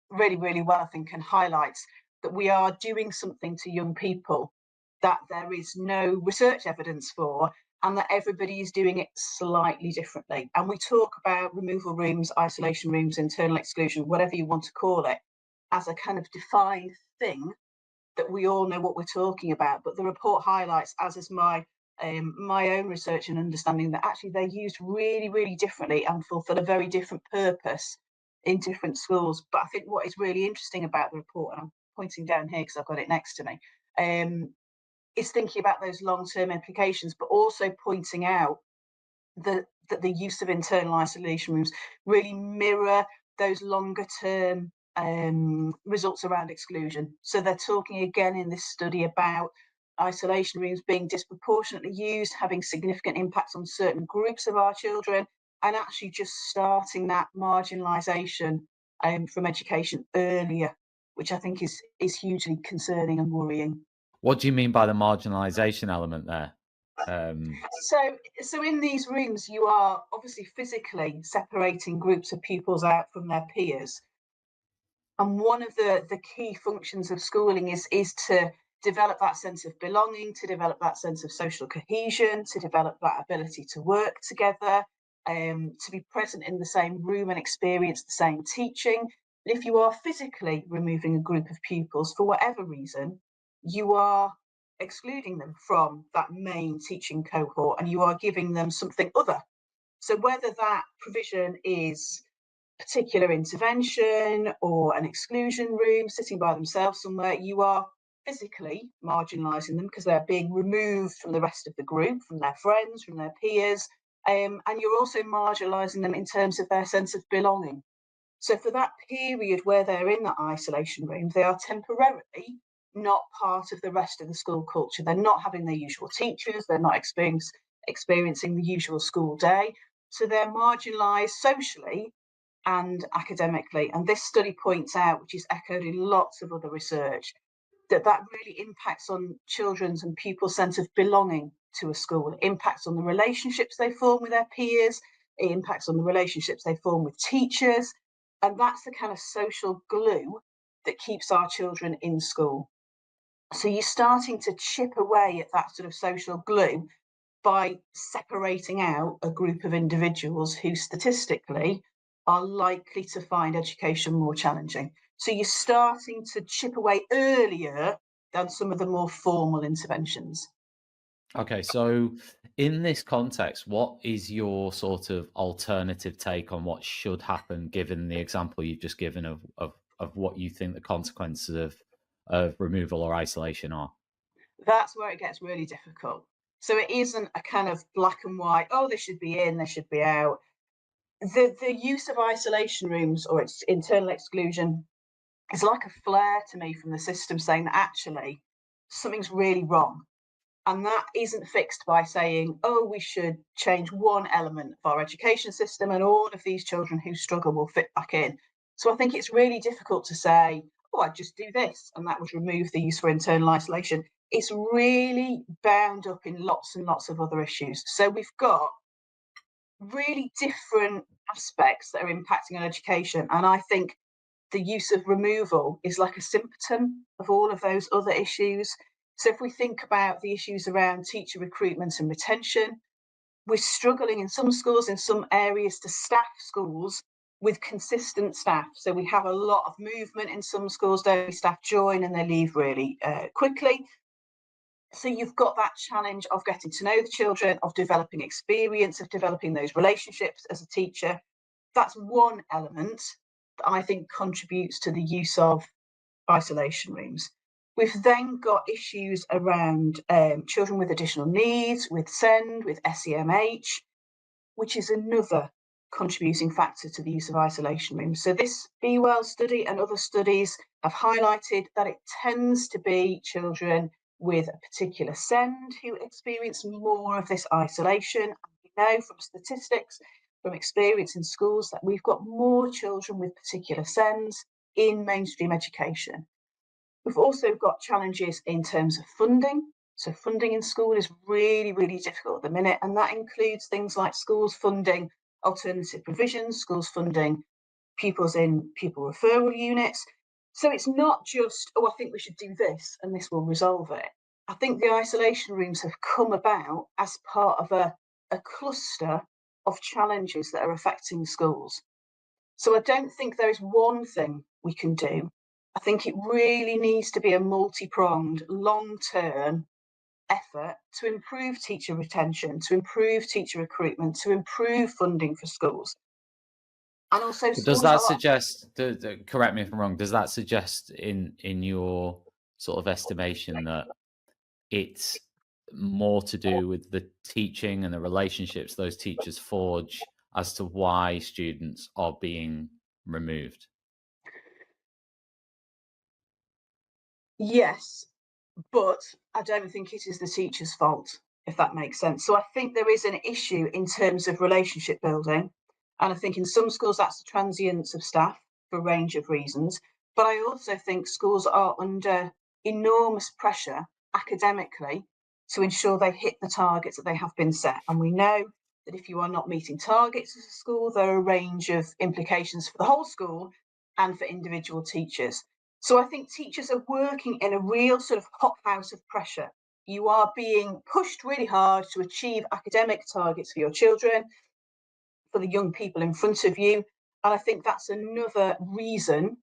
really, really well, I think, and highlights that we are doing something to young people that there is no research evidence for, and that everybody is doing it slightly differently. And we talk about removal rooms, isolation rooms, internal exclusion, whatever you want to call it, as a kind of defined thing that we all know what we're talking about. But the report highlights, as is my own research and understanding, that actually they're used really, really differently and fulfill a very different purpose in different schools. But I think what is really interesting about the report, and I'm pointing down here because I've got it next to me, is thinking about those long-term implications, but also pointing out that the use of internal isolation rooms really mirror those longer-term results around exclusion. So they're talking again in this study about isolation rooms being disproportionately used, having significant impacts on certain groups of our children, and actually just starting that marginalisation from education earlier, which I think is hugely concerning and worrying. What do you mean by the marginalisation element there? So in these rooms, you are obviously physically separating groups of pupils out from their peers. And one of the key functions of schooling is to develop that sense of belonging, to develop that sense of social cohesion, to develop that ability to work together, to be present in the same room and experience the same teaching. And if you are physically removing a group of pupils for whatever reason, you are excluding them from that main teaching cohort, and you are giving them something other. So whether that provision is particular intervention or an exclusion room sitting by themselves somewhere, you are physically marginalising them because they're being removed from the rest of the group, from their friends, from their peers, and you're also marginalising them in terms of their sense of belonging. So for that period where they're in that isolation room, they are temporarily not part of the rest of the school culture. They're not having their usual teachers, they're not experiencing the usual school day. So they're marginalised socially and academically. And this study points out, which is echoed in lots of other research, that really impacts on children's and pupils' sense of belonging to a school. It impacts on the relationships they form with their peers. It impacts on the relationships they form with teachers. And that's the kind of social glue that keeps our children in school. So you're starting to chip away at that sort of social glue by separating out a group of individuals who statistically are likely to find education more challenging. So you're starting to chip away earlier than some of the more formal interventions. Okay, so in this context, what is your sort of alternative take on what should happen, given the example you've just given of what you think the consequences of removal or isolation are? That's where it gets really difficult. So it isn't a kind of black and white, oh, they should be in, they should be out. The use of isolation rooms or its internal exclusion is like a flare to me from the system saying that actually something's really wrong. And that isn't fixed by saying, oh, we should change one element of our education system and all of these children who struggle will fit back in. So I think it's really difficult to say, oh, I'd just do this and that would remove the use for internal isolation. It's really bound up in lots and lots of other issues. So we've got really different aspects that are impacting on education. And I think the use of removal is like a symptom of all of those other issues. So if we think about the issues around teacher recruitment and retention, we're struggling in some schools, in some areas, to staff schools with consistent staff. So we have a lot of movement in some schools, don't we? Staff join and they leave really quickly. So you've got that challenge of getting to know the children, of developing experience, of developing those relationships as a teacher. That's one element that I think contributes to the use of isolation rooms. We've then got issues around children with additional needs, with SEND, with SEMH, which is another contributing factor to the use of isolation rooms. So this Be Well study and other studies have highlighted that it tends to be children with a particular SEND who experience more of this isolation. And we know from statistics, from experience in schools, that we've got more children with particular SENDs in mainstream education. We've also got challenges in terms of funding. So funding in school is really, really difficult at the minute, and that includes things like schools funding alternative provisions, schools funding pupils in pupil referral units. So it's not just, oh, I think we should do this and this will resolve it. I think the isolation rooms have come about as part of a cluster of challenges that are affecting schools. So I don't think there is one thing we can do. I think it really needs to be a multi-pronged, long-term effort to improve teacher retention, to improve teacher recruitment, to improve funding for schools. And also, does that suggest, correct me if I'm wrong, does that suggest in your sort of estimation that it's more to do with the teaching and the relationships those teachers forge as to why students are being removed? Yes, but I don't think it is the teacher's fault, if that makes sense. So I think there is an issue in terms of relationship building. And I think in some schools that's the transience of staff for a range of reasons. But I also think schools are under enormous pressure academically to ensure they hit the targets that they have been set. And we know that if you are not meeting targets as a school, there are a range of implications for the whole school and for individual teachers. So I think teachers are working in a real sort of hothouse of pressure. You are being pushed really hard to achieve academic targets for your children, for the young people in front of you. And I think that's another reason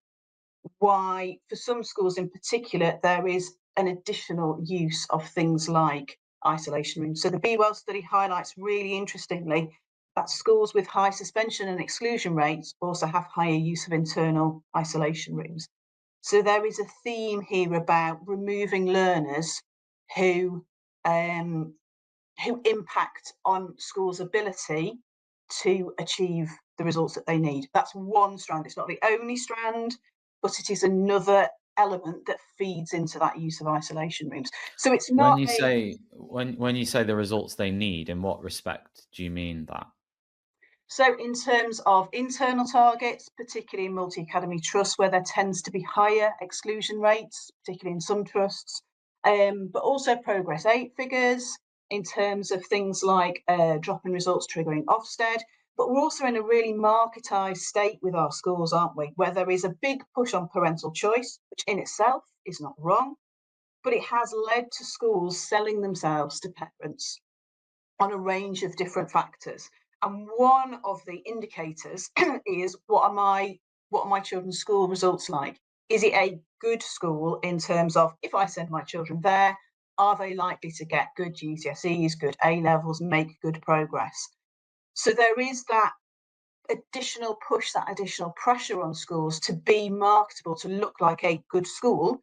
why, for some schools in particular, there is an additional use of things like isolation rooms. So the Be Well study highlights really interestingly that schools with high suspension and exclusion rates also have higher use of internal isolation rooms. So there is a theme here about removing learners who impact on schools' ability to achieve the results that they need. That's one strand. It's not the only strand, but it is another element that feeds into that use of isolation rooms. So it's not when you say the results they need, in what respect do you mean that? So in terms of internal targets, particularly in multi-academy trusts, where there tends to be higher exclusion rates, particularly in some trusts, but also progress 8 figures in terms of things like drop-in results triggering Ofsted. But we're also in a really marketised state with our schools, aren't we? Where there is a big push on parental choice, which in itself is not wrong, but it has led to schools selling themselves to parents on a range of different factors. And one of the indicators is what are my children's school results like? Is it a good school in terms of, if I send my children there, are they likely to get good GCSEs, good A levels, make good progress? So there is that additional push, that additional pressure on schools to be marketable, to look like a good school,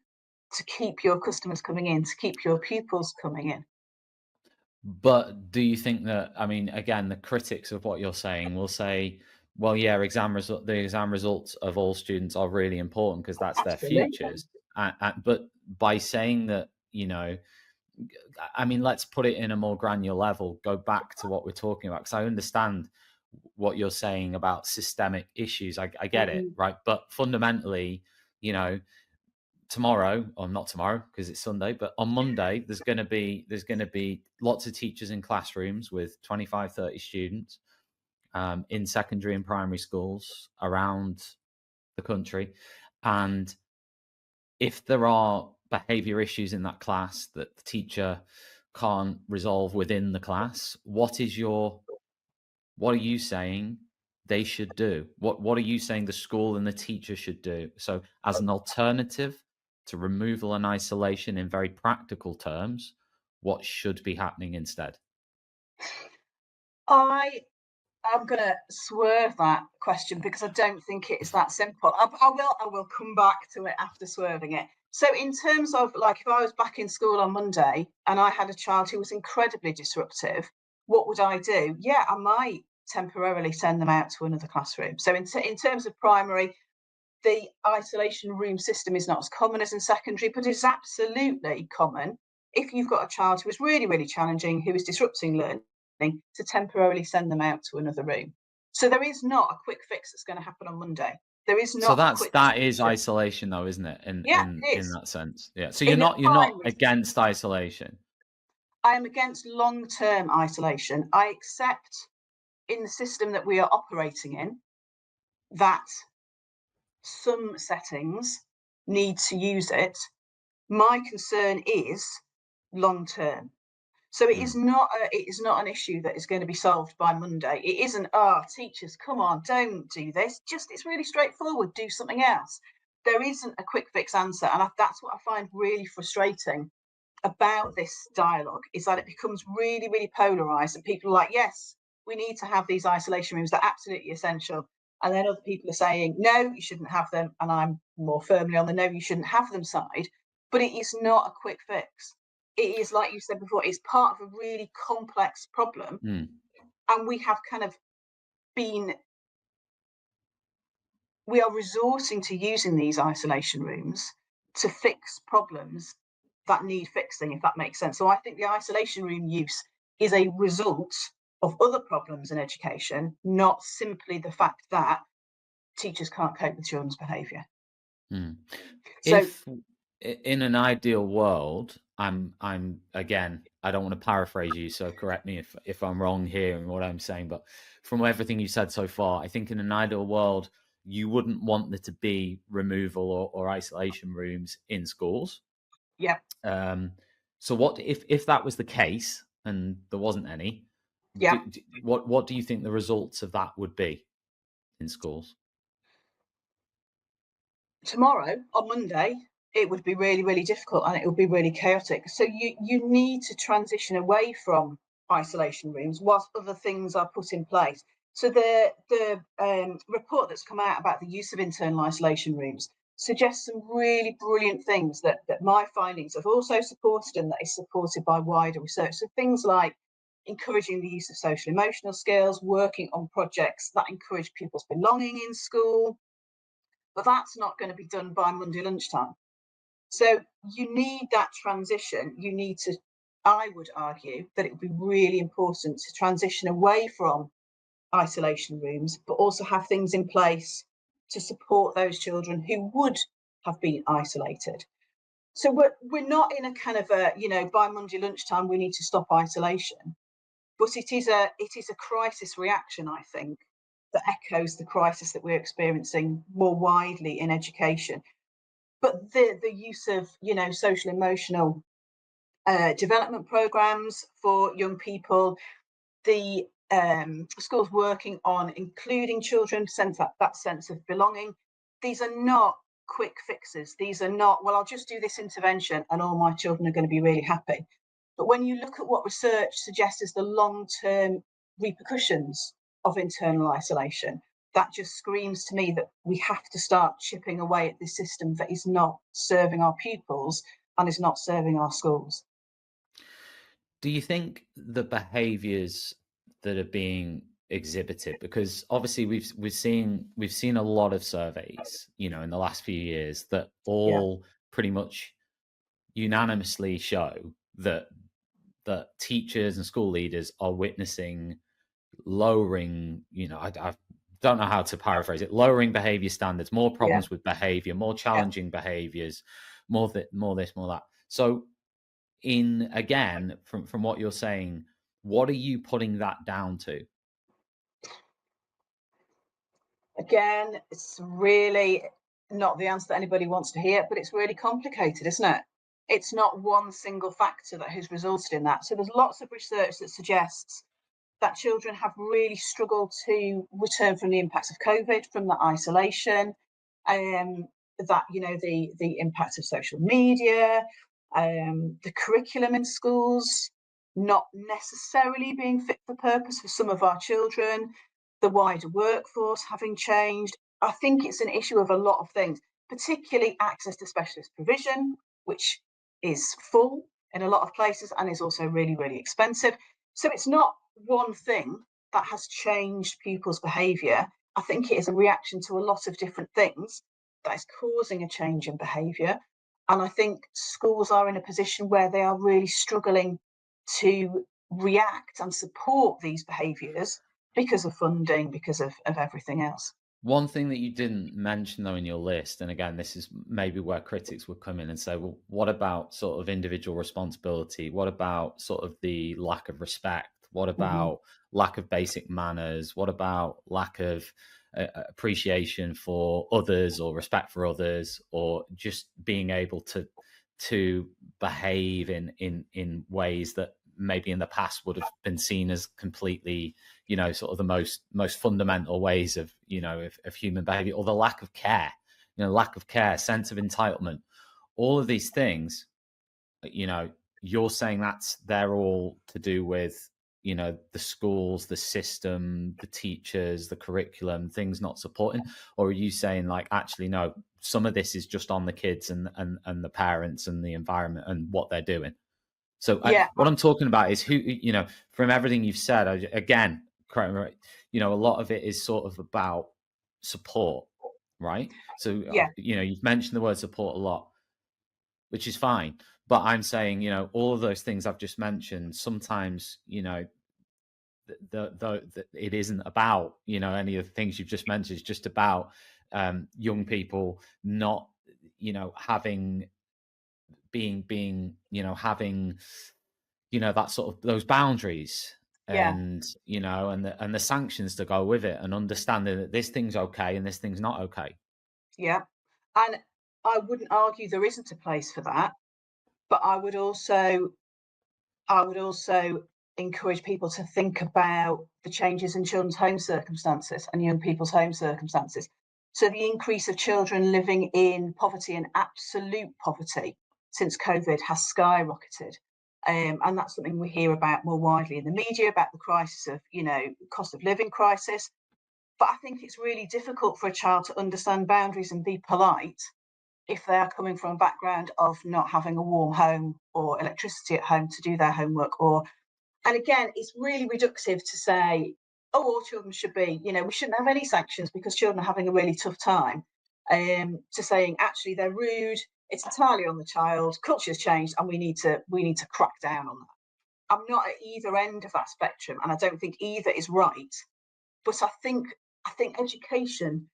to keep your customers coming in, to keep your pupils coming in. But do you think that, I mean, again, the critics of what you're saying will say, well, yeah, the exam results of all students are really important because that's their futures. But by saying that, you know, I mean, let's put it in a more granular level, go back to what we're talking about, because I understand what you're saying about systemic issues. I get it, right? But fundamentally, you know, tomorrow, or not tomorrow because it's Sunday, but on Monday, there's going to be lots of teachers in classrooms with 25, 30 students in secondary and primary schools around the country. And if there are behavior issues in that class that the teacher can't resolve within the class, what are you saying they should do? What are you saying the school and the teacher should do? So as an alternative to removal and isolation in very practical terms, what should be happening instead? I'm going to swerve that question because I don't think it is that simple. I will come back to it after swerving it. So in terms of, like, if I was back in school on Monday and I had a child who was incredibly disruptive, what would I do? Yeah, I might temporarily send them out to another classroom. So in terms of primary, the isolation room system is not as common as in secondary, but it's absolutely common if you've got a child who is really, really challenging, who is disrupting learning, to temporarily send them out to another room. So there is not a quick fix that's going to happen on Monday. There is not. So that is isolation, though, isn't it? In that sense, yeah. So you're not against isolation. I am against long-term isolation. I accept in the system that we are operating in that some settings need to use it. My concern is long-term. So it is not an issue that is going to be solved by Monday. It isn't, teachers, come on, don't do this. It's really straightforward, do something else. There isn't a quick fix answer. And that's what I find really frustrating about this dialogue, is that it becomes really, really polarised, and people are like, yes, we need to have these isolation rooms, they're absolutely essential. And then other people are saying, no, you shouldn't have them. And I'm more firmly on the no, you shouldn't have them side. But it is not a quick fix. It is, like you said before, it's part of a really complex problem. And we have kind of we are resorting to using these isolation rooms to fix problems that need fixing, if that makes sense. So I think the isolation room use is a result of other problems in education, not simply the fact that teachers can't cope with children's behaviour. So, if in an ideal world, I'm again, I don't want to paraphrase you, so correct me if I'm wrong here in what I'm saying, but from everything you said so far, I think in an ideal world, you wouldn't want there to be removal or isolation rooms in schools. Yeah. So what if that was the case and there wasn't any? Yeah. What do you think the results of that would be in schools? Tomorrow, on Monday, it would be really, really difficult and it would be really chaotic. So you need to transition away from isolation rooms whilst other things are put in place. So the report that's come out about the use of internal isolation rooms suggests some really brilliant things that my findings have also supported, and that is supported by wider research. So things like encouraging the use of social emotional skills, working on projects that encourage pupils' belonging in school. But that's not going to be done by Monday lunchtime. So you need that transition. You need to, I would argue, that it would be really important to transition away from isolation rooms, but also have things in place to support those children who would have been isolated. So we're not in a kind of a, by Monday lunchtime, we need to stop isolation. But it is a crisis reaction, I think, that echoes the crisis that we're experiencing more widely in education. But the use of, social emotional development programs for young people, the schools working on including children, that sense of belonging. These are not quick fixes. These are not, well, I'll just do this intervention and all my children are going to be really happy. But when you look at what research suggests as the long-term repercussions of internal isolation, that just screams to me that we have to start chipping away at this system that is not serving our pupils and is not serving our schools. Do you think the behaviours that are being exhibited, because obviously we've seen a lot of surveys, in the last few years that all pretty much unanimously show that teachers and school leaders are witnessing lowering, I don't know how to paraphrase it, lowering behavior standards, more problems with behavior, more challenging behaviors, more this, more that. So again, from what you're saying, what are you putting that down to? Again, it's really not the answer that anybody wants to hear, but it's really complicated, isn't it? It's not one single factor that has resulted in that. So there's lots of research that suggests that children have really struggled to return from the impacts of COVID, from the isolation, that, the impact of social media, the curriculum in schools not necessarily being fit for purpose for some of our children, the wider workforce having changed. I think it's an issue of a lot of things, particularly access to specialist provision, which is full in a lot of places and is also really, really expensive. So it's not one thing that has changed pupils' behaviour. I think it is a reaction to a lot of different things that is causing a change in behaviour. And I think schools are in a position where they are really struggling to react and support these behaviours because of funding, because of everything else. One thing that you didn't mention, though, in your list, and again, this is maybe where critics would come in and say, well, what about sort of individual responsibility? What about sort of the lack of respect? What about lack of basic manners? What about lack of appreciation for others or respect for others, or just being able to behave in ways that maybe in the past would have been seen as completely, sort of the most fundamental ways of, of human behavior, or the lack of care, sense of entitlement, all of these things, you're saying they're all to do with, the schools, the system, the teachers, the curriculum, things not supporting? Or are you saying, like, actually, no, some of this is just on the kids and the parents and the environment and what they're doing? So what I'm talking about is who, from everything you've said, again, correct me, right, a lot of it is sort of about support, right? So, you've mentioned the word support a lot, which is fine. But I'm saying, all of those things I've just mentioned, sometimes, it isn't about, any of the things you've just mentioned. It's just about young people not, having that sort of those boundaries and and the sanctions to go with it, and understanding that this thing's okay and this thing's not okay. And I wouldn't argue there isn't a place for that, but I would also encourage people to think about the changes in children's home circumstances and young people's home circumstances. So the increase of children living in poverty and absolute poverty since COVID has skyrocketed. And that's something we hear about more widely in the media, about the crisis of, cost of living crisis. But I think it's really difficult for a child to understand boundaries and be polite if they are coming from a background of not having a warm home or electricity at home to do their homework. And again, it's really reductive to say, oh, all children should be, we shouldn't have any sanctions because children are having a really tough time, to saying, actually, they're rude. It's entirely on the child. Culture's changed, and we need to crack down on that. I'm not at either end of that spectrum, and I don't think either is right. But I think education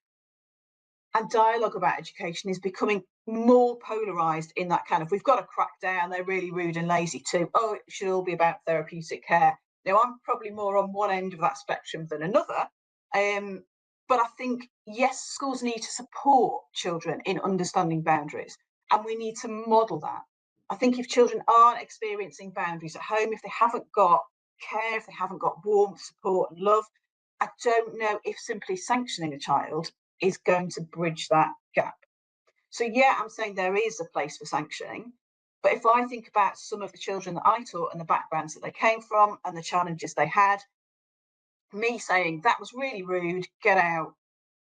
and dialogue about education is becoming more polarised in that kind of, we've got to crack down, they're really rude and lazy too. Oh, it should all be about therapeutic care. Now, I'm probably more on one end of that spectrum than another. But I think, yes, schools need to support children in understanding boundaries, and we need to model that. I think if children aren't experiencing boundaries at home, if they haven't got care, if they haven't got warmth, support and love, I don't know if simply sanctioning a child is going to bridge that gap. So, I'm saying there is a place for sanctioning. But if I think about some of the children that I taught and the backgrounds that they came from and the challenges they had, me saying that was really rude, get out,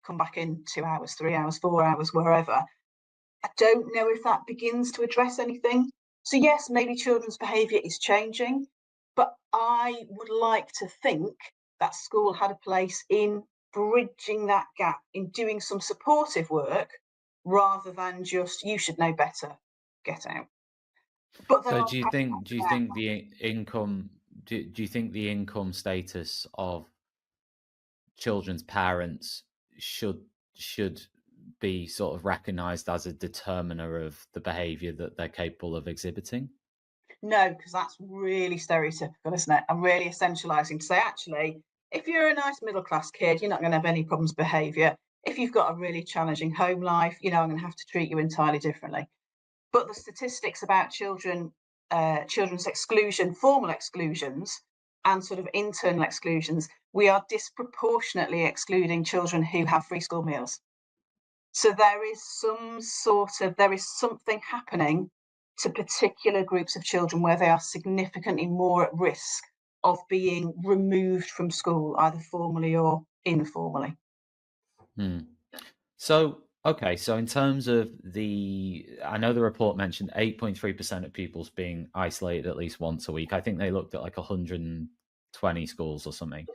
come back in 2 hours, 3 hours, 4 hours, wherever, I don't know if that begins to address anything. So yes, maybe children's behaviour is changing, but I would like to think that school had a place in bridging that gap, in doing some supportive work, rather than just, you should know better, get out. But there So are do you think the income do you think the income status of children's parents should be sort of recognized as a determiner of the behavior that they're capable of exhibiting? No, because that's really stereotypical, isn't it? And really essentialising to say, actually, if you're a nice middle class kid, you're not going to have any problems with behaviour. If you've got a really challenging home life, I'm going to have to treat you entirely differently. But the statistics about children's exclusion, formal exclusions, and sort of internal exclusions, we are disproportionately excluding children who have free school meals. So there is something happening to particular groups of children where they are significantly more at risk of being removed from school, either formally or informally. So, okay, so in terms of I know the report mentioned 8.3% of pupils being isolated at least once a week. I think they looked at like 120 schools or something.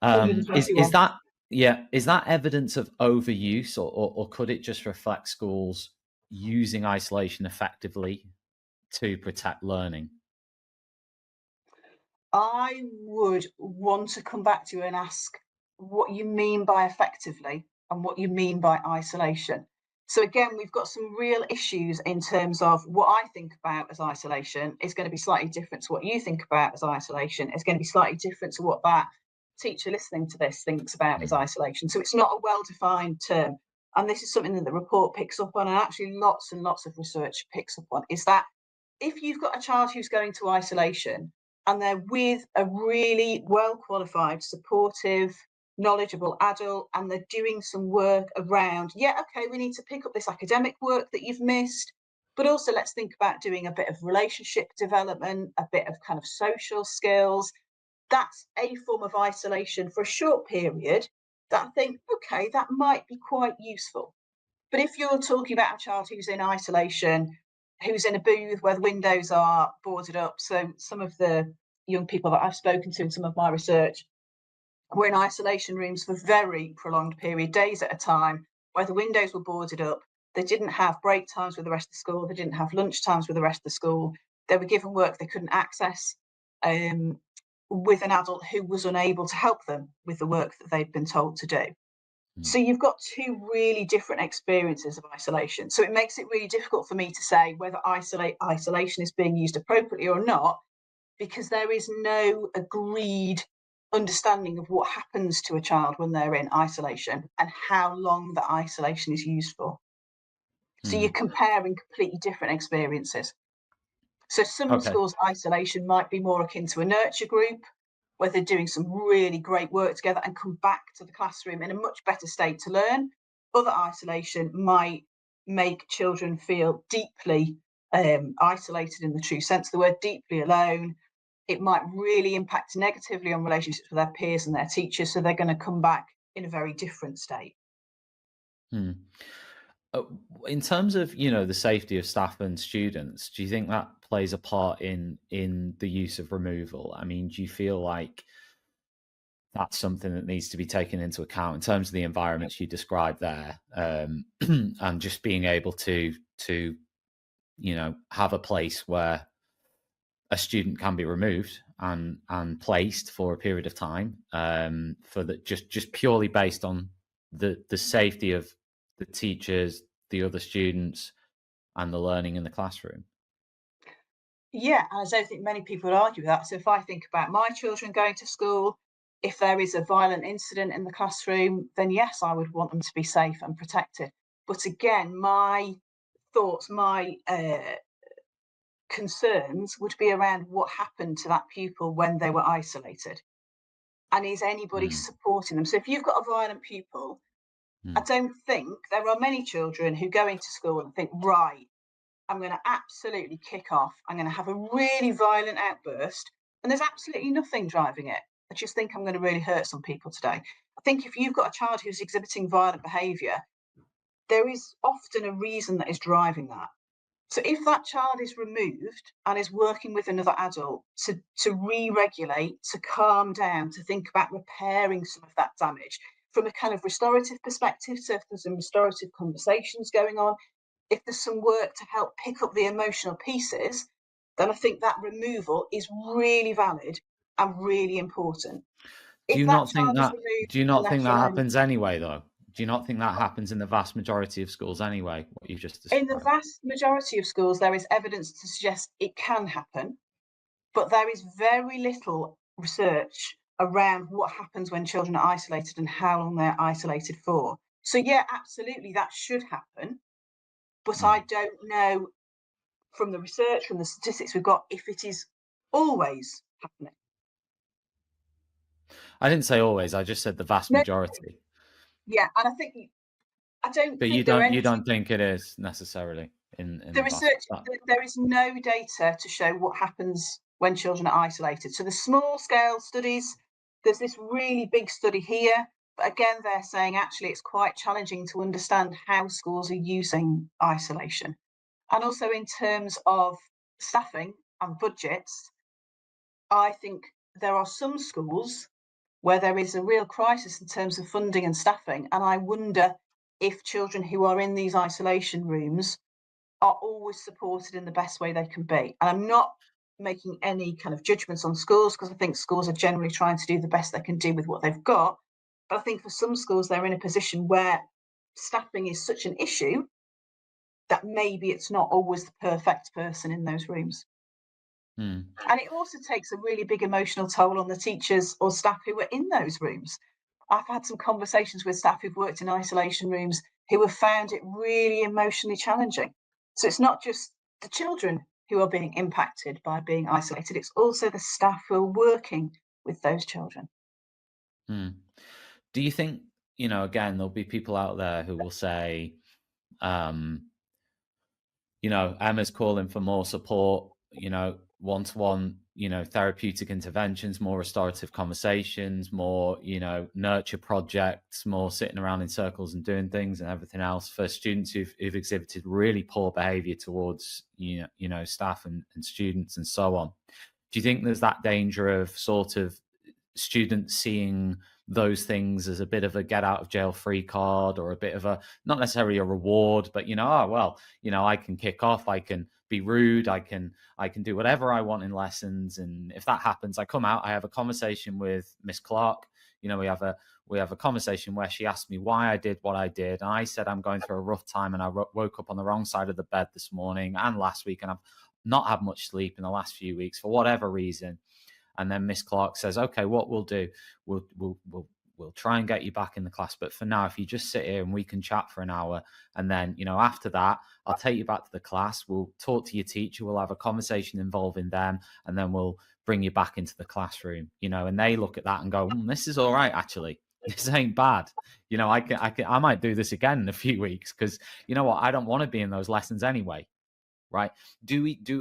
Is that evidence of overuse, or could it just reflect schools using isolation effectively to protect learning? I would want to come back to you and ask what you mean by effectively and what you mean by isolation. So again, we've got some real issues in terms of what I think about as isolation is going to be slightly different to what you think about as isolation. It's going to be slightly different to what that teacher listening to this thinks about as isolation. So it's not a well-defined term. And this is something that the report picks up on, and actually lots and lots of research picks up on, is that if you've got a child who's going to isolation and they're with a really well-qualified, supportive, knowledgeable adult, and they're doing some work around, okay, we need to pick up this academic work that you've missed, but also let's think about doing a bit of relationship development, a bit of kind of social skills. That's a form of isolation for a short period that I think, okay, that might be quite useful. But if you're talking about a child who's in isolation, who's in a booth where the windows are boarded up, so some of the young people that I've spoken to in some of my research were in isolation rooms for very prolonged period, days at a time, where the windows were boarded up. They didn't have break times with the rest of the school. They didn't have lunch times with the rest of the school. They were given work they couldn't access with an adult who was unable to help them with the work that they'd been told to do. So you've got two really different experiences of isolation. So it makes it really difficult for me to say whether isolation is being used appropriately or not, because there is no agreed understanding of what happens to a child when they're in isolation and how long that isolation is used for. So you're comparing completely different experiences. So some schools' isolation might be more akin to a nurture group, where they're doing some really great work together and come back to the classroom in a much better state to learn. Other isolation might make children feel deeply isolated in the true sense of the word, deeply alone. It might really impact negatively on relationships with their peers and their teachers, so they're going to come back in a very different state. In terms of the safety of staff and students, do you think that plays a part in the use of removal? I mean, do you feel like that's something that needs to be taken into account in terms of the environments you described there, and just being able to have a place where a student can be removed and placed for a period of time, for just purely based on the safety of the teachers, the other students, and the learning in the classroom? Yeah, and I don't think many people would argue with that. So if I think about my children going to school, if there is a violent incident in the classroom, then yes, I would want them to be safe and protected. But again, my thoughts, my concerns would be around what happened to that pupil when they were isolated. And is anybody supporting them? So if you've got a violent pupil, I don't think there are many children who go into school and think, right, I'm going to absolutely kick off. I'm going to have a really violent outburst. And there's absolutely nothing driving it. I just think I'm going to really hurt some people today. I think if you've got a child who's exhibiting violent behaviour, there is often a reason that is driving that. So if that child is removed and is working with another adult to re-regulate, to calm down, to think about repairing some of that damage from a kind of restorative perspective, so if there's some restorative conversations going on, if there's some work to help pick up the emotional pieces, then I think that removal is really valid and really important. Do you If not that think child is that? removed Do you and not left think that alone, happens anyway, though? Do you not think that happens in the vast majority of schools anyway? What you've just in the described. vast majority of schools, there is evidence to suggest it can happen, but there is very little research around what happens when children are isolated and how long they're isolated for. So yeah, absolutely, that should happen, but I don't know from the research, from the statistics we've got, if it is always happening. I didn't say always. I just said the vast No, majority. yeah, and I think I don't But think there are any. you don't think it is necessarily in The the vast. research, there is no data to show what happens when children are isolated. So the small scale studies, there's this really big study here, but again, they're saying actually it's quite challenging to understand how schools are using isolation. And also in terms of staffing and budgets, I think there are some schools where there is a real crisis in terms of funding and staffing. And I wonder if children who are in these isolation rooms are always supported in the best way they can be. And I'm not making any kind of judgments on schools, because I think schools are generally trying to do the best they can do with what they've got. But I think for some schools, they're in a position where staffing is such an issue that maybe it's not always the perfect person in those rooms. And it also takes a really big emotional toll on the teachers or staff who are in those rooms. I've had some conversations with staff who've worked in isolation rooms who have found it really emotionally challenging. So it's not just the children who are being impacted by being isolated, it's also the staff who are working with those children. Do you think, again, there'll be people out there who will say, Emma's calling for more support, one-to-one, therapeutic interventions, more restorative conversations, more, nurture projects, more sitting around in circles and doing things and everything else for students who've exhibited really poor behavior towards, staff and students and so on. Do you think there's that danger of sort of students seeing those things as a bit of a get out of jail free card, or a bit of a, not necessarily a reward, but I can kick off, I can be rude, I can do whatever I want in lessons, and if that happens, I come out, I have a conversation with Miss Clarke, we have a conversation where she asked me why I did what I did, and I said I'm going through a rough time, and I woke up on the wrong side of the bed this morning and last week, and I've not had much sleep in the last few weeks for whatever reason. And then Miss Clarke says, okay, what we'll do, we'll try and get you back in the class. But for now, if you just sit here and we can chat for an hour, and then, after that, I'll take you back to the class. We'll talk to your teacher. We'll have a conversation involving them, and then we'll bring you back into the classroom, and they look at that and go, this is all right, actually. This ain't bad. I might do this again in a few weeks, because you know what? I don't want to be in those lessons anyway. Right?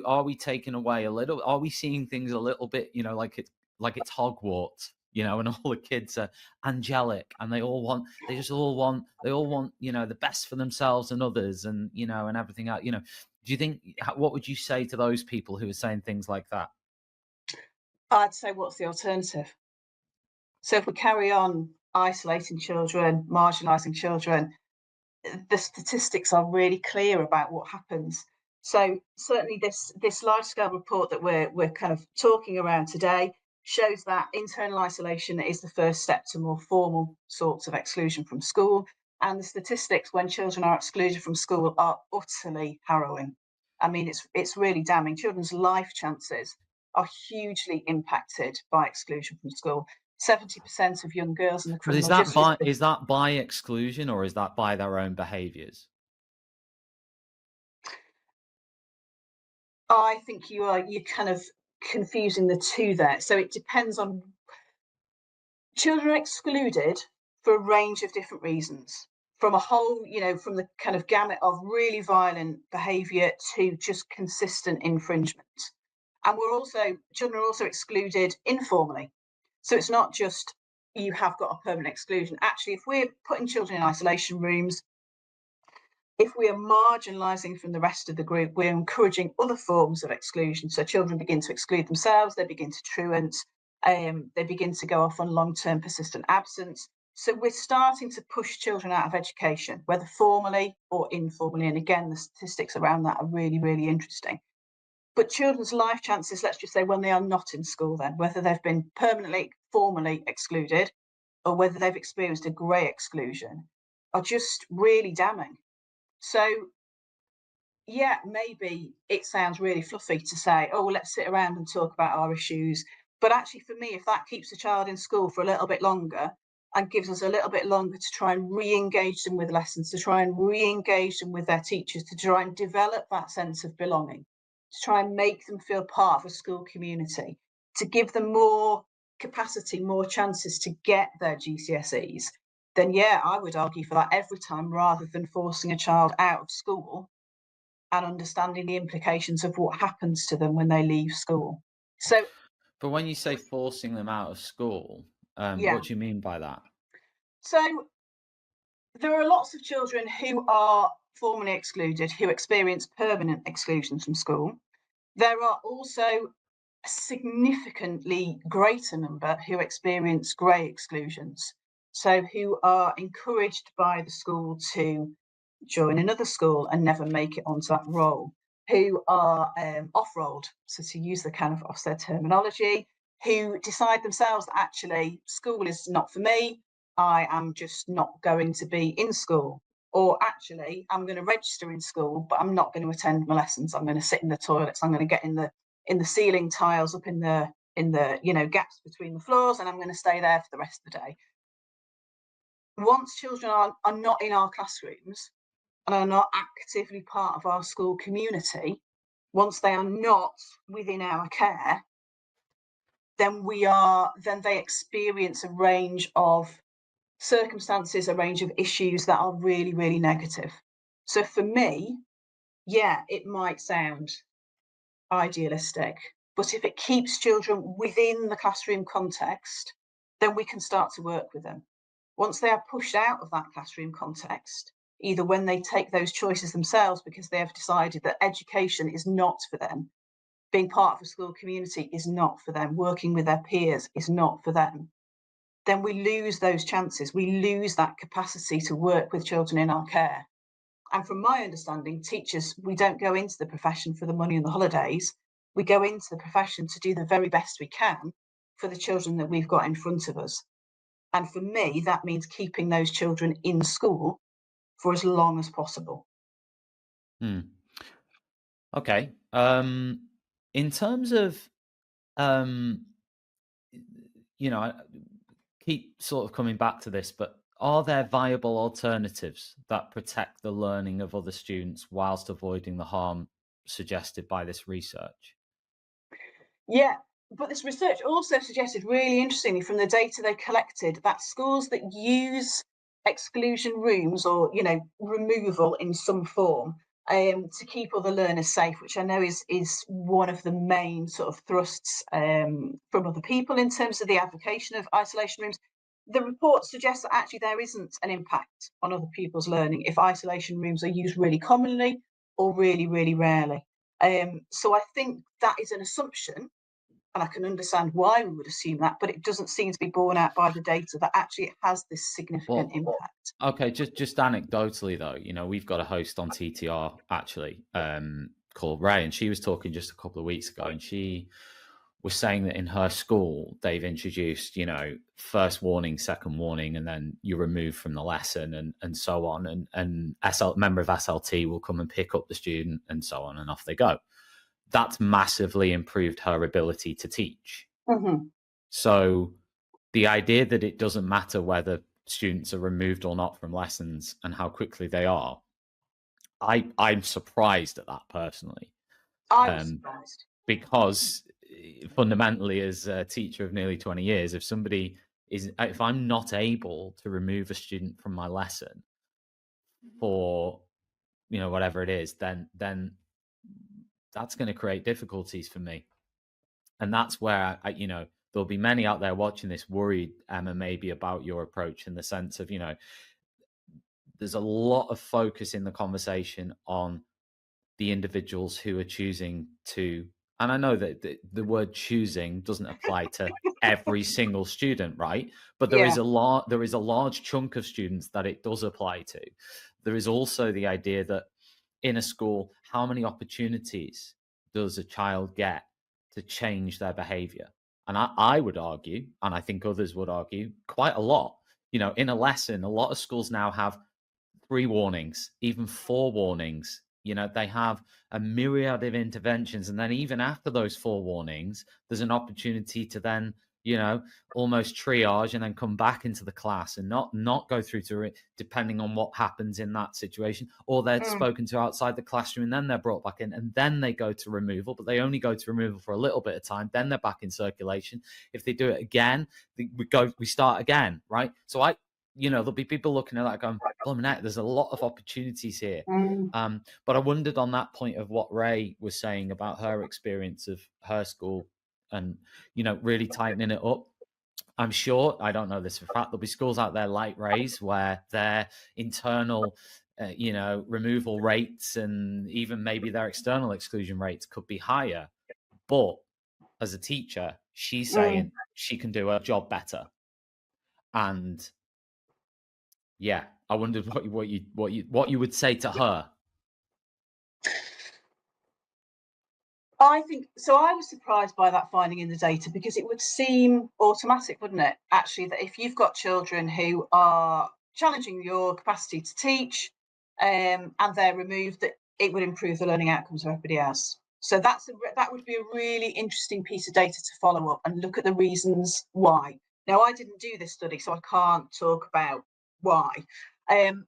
Are we taking away a little? Are we seeing things a little bit, like it's Hogwarts, and all the kids are angelic, and they all want, the best for themselves and others, and and everything else. Do you think? What would you say to those people who are saying things like that? I'd say, what's the alternative? So if we carry on isolating children, marginalising children, the statistics are really clear about what happens. So certainly this large-scale report that we're kind of talking around today shows that internal isolation is the first step to more formal sorts of exclusion from school. And the statistics when children are excluded from school are utterly harrowing. I mean, it's really damning. Children's life chances are hugely impacted by exclusion from school. 70% of young girls in the criminal justice. Is that by exclusion, or is that by their own behaviours? I think you're kind of confusing the two there. So it depends on, children are excluded for a range of different reasons, from a whole, from the kind of gamut of really violent behaviour to just consistent infringement. And children are also excluded informally. So it's not just you have got a permanent exclusion. Actually, if we're putting children in isolation rooms, if we are marginalising from the rest of the group, we're encouraging other forms of exclusion. So children begin to exclude themselves, they begin to truant, they begin to go off on long-term persistent absence. So we're starting to push children out of education, whether formally or informally. And again, the statistics around that are really, really interesting. But children's life chances, let's just say when they are not in school then, whether they've been permanently, formally excluded, or whether they've experienced a grey exclusion, are just really damning. So yeah, maybe it sounds really fluffy to say, oh, let's sit around and talk about our issues. But actually, for me, if that keeps a child in school for a little bit longer and gives us a little bit longer to try and re-engage them with lessons, to try and re-engage them with their teachers, to try and develop that sense of belonging, to try and make them feel part of a school community, to give them more capacity, more chances to get their GCSEs, then yeah, I would argue for that every time, rather than forcing a child out of school and understanding the implications of what happens to them when they leave school. So, But when you say forcing them out of school, yeah. what do you mean by that? So there are lots of children who are formally excluded, who experience permanent exclusion from school. There are also a significantly greater number who experience grey exclusions. So who are encouraged by the school to join another school and never make it onto that role, who are off-rolled, so to use the kind of Ofsted terminology, who decide themselves that actually school is not for me, I am just not going to be in school, or actually I'm going to register in school but I'm not going to attend my lessons, I'm going to sit in the toilets, I'm going to get in the ceiling tiles up in the gaps between the floors, and I'm going to stay there for the rest of the day. Once children are not in our classrooms and are not actively part of our school community, once they are not within our care, then they experience a range of circumstances, a range of issues that are really, really negative. So for me, yeah, it might sound idealistic, but if it keeps children within the classroom context, then we can start to work with them. Once they are pushed out of that classroom context, either when they take those choices themselves because they have decided that education is not for them, being part of a school community is not for them, working with their peers is not for them, then we lose those chances. We lose that capacity to work with children in our care. And from my understanding, teachers, we don't go into the profession for the money and the holidays. We go into the profession to do the very best we can for the children that we've got in front of us. And for me, that means keeping those children in school for as long as possible. Okay. In terms of, I keep sort of coming back to this, but are there viable alternatives that protect the learning of other students whilst avoiding the harm suggested by this research? Yeah, but this research also suggested, really interestingly, from the data they collected, that schools that use exclusion rooms or removal in some form to keep other learners safe, which I know is one of the main sort of thrusts from other people in terms of the advocacy of isolation rooms. The report suggests that actually there isn't an impact on other people's learning if isolation rooms are used really commonly or really, really rarely. So I think that is an assumption, and I can understand why we would assume that, but it doesn't seem to be borne out by the data that actually it has this significant impact. Okay, just anecdotally though, we've got a host on TTR actually called Ray, and she was talking just a couple of weeks ago, and she was saying that in her school they've introduced, first warning, second warning, and then you're removed from the lesson and so on, and member of SLT will come and pick up the student and so on, and off they go. That's massively improved her ability to teach. Mm-hmm. So the idea that it doesn't matter whether students are removed or not from lessons and how quickly they are, I'm surprised at that personally. I'm surprised. Because fundamentally, as a teacher of nearly 20 years, if I'm not able to remove a student from my lesson for, whatever it is, then that's going to create difficulties for me. And that's where there'll be many out there watching this worried, Emma, maybe about your approach, in the sense of, there's a lot of focus in the conversation on the individuals who are choosing to and I know that the word choosing doesn't apply to every single student, right? But there is a large chunk of students that it does apply to. There is also the idea that in a school, how many opportunities does a child get to change their behavior? And I would argue, and I think others would argue, quite a lot. In a lesson, a lot of schools now have 3 warnings, even 4 warnings. They have a myriad of interventions. And then even after those 4 warnings, there's an opportunity to then, almost triage and then come back into the class and not go through to it, depending on what happens in that situation. Or they're spoken to outside the classroom and then they're brought back in and then they go to removal, but they only go to removal for a little bit of time. Then they're back in circulation. If they do it again, we start again, right? So there'll be people looking at that going, there's a lot of opportunities here. But I wondered on that point of what Ray was saying about her experience of her school and, really tightening it up. I'm sure, I don't know this for a fact, there'll be schools out there like Ray's where their internal, removal rates and even maybe their external exclusion rates could be higher. But as a teacher, she's saying she can do her job better. And yeah, I wondered what you would say to her. I think so. I was surprised by that finding in the data because it would seem automatic, wouldn't it? Actually, that if you've got children who are challenging your capacity to teach, and they're removed, that it would improve the learning outcomes of everybody else. So that would be a really interesting piece of data to follow up and look at the reasons why. Now, I didn't do this study, so I can't talk about why. And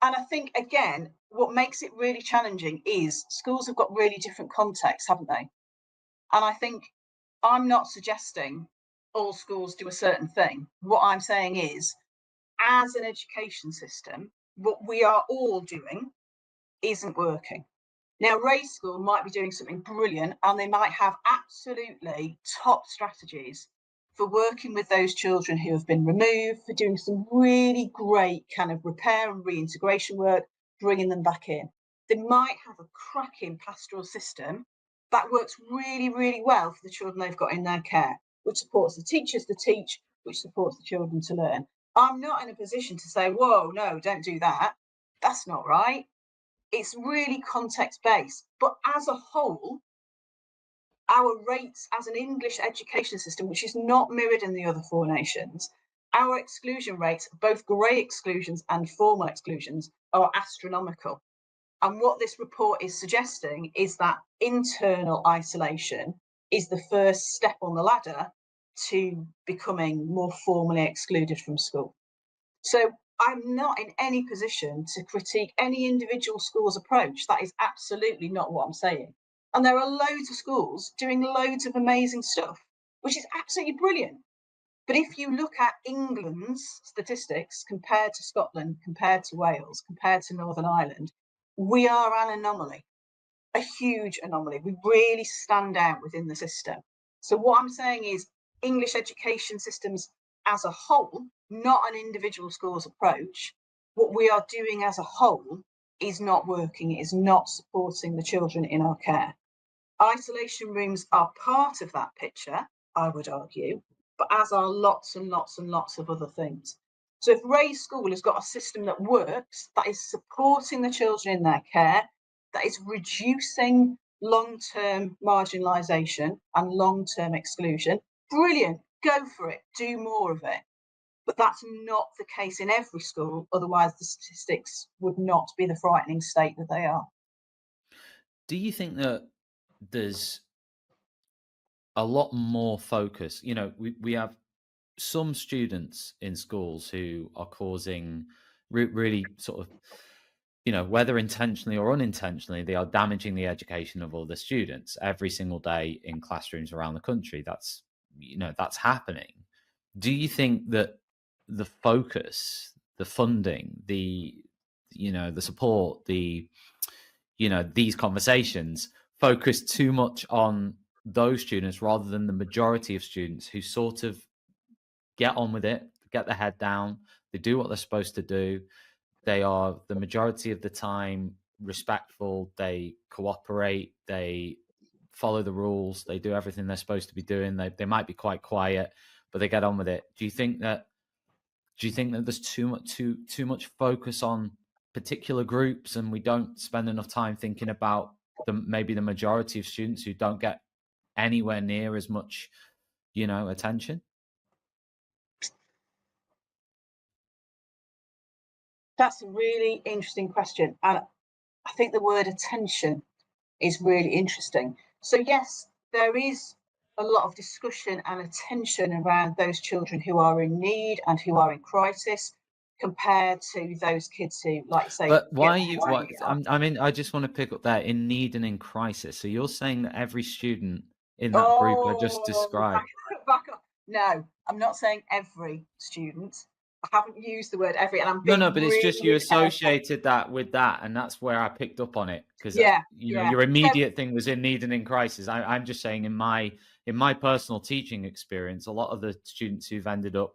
I think, again, what makes it really challenging is schools have got really different contexts, haven't they? And I think I'm not suggesting all schools do a certain thing. What I'm saying is, as an education system, what we are all doing isn't working. Now, Ray's school might be doing something brilliant and they might have absolutely top strategies for working with those children who have been removed, for doing some really great kind of repair and reintegration work, bringing them back in. They might have a cracking pastoral system that works really, really well for the children they've got in their care, which supports the teachers to teach, which supports the children to learn. I'm not in a position to say, whoa, no, don't do that. That's not right. It's really context-based. But as a whole, our rates as an English education system, which is not mirrored in the other 4 nations, our exclusion rates, both grey exclusions and formal exclusions, are astronomical. And what this report is suggesting is that internal isolation is the first step on the ladder to becoming more formally excluded from school. So I'm not in any position to critique any individual school's approach. That is absolutely not what I'm saying. And there are loads of schools doing loads of amazing stuff, which is absolutely brilliant. But if you look at England's statistics compared to Scotland, compared to Wales, compared to Northern Ireland, we are an anomaly, a huge anomaly. We really stand out within the system. So what I'm saying is English education systems as a whole, not an individual school's approach, what we are doing as a whole is not working. It is not supporting the children in our care. Isolation rooms are part of that picture, I would argue, but as are lots and lots and lots of other things. So if Ray's school has got a system that works, that is supporting the children in their care, that is reducing long-term marginalisation and long-term exclusion, brilliant, go for it, do more of it. But that's not the case in every school, otherwise the statistics would not be the frightening state that they are. Do you think that there's a lot more focus? We have some students in schools who are causing really sort of, whether intentionally or unintentionally, they are damaging the education of all the students every single day in classrooms around the country. That's happening. Do you think that the focus, the funding, the support, these conversations focus too much on those students rather than the majority of students who sort of get on with it, get their head down, they do what they're supposed to do, they are the majority of the time respectful, they cooperate, they follow the rules. They do everything they're supposed to be doing. They might be quite quiet, but they get on with it. Do you think that there's too much focus on particular groups, and we don't spend enough time thinking about maybe the majority of students who don't get anywhere near as much, attention? That's a really interesting question. And I think the word attention is really interesting. So yes, there is a lot of discussion and attention around those children who are in need and who are in crisis, compared to those kids who, like say. But why are you? I mean, I just want to pick up there, in need and in crisis. So you're saying that every student in that group I just described. Back up. No, I'm not saying every student. I haven't used the word every, and I'm No, but it's just you associated that with that, and that's where I picked up on it, because your immediate thing was in need and in crisis. I'm just saying, in my personal teaching experience, a lot of the students who've ended up,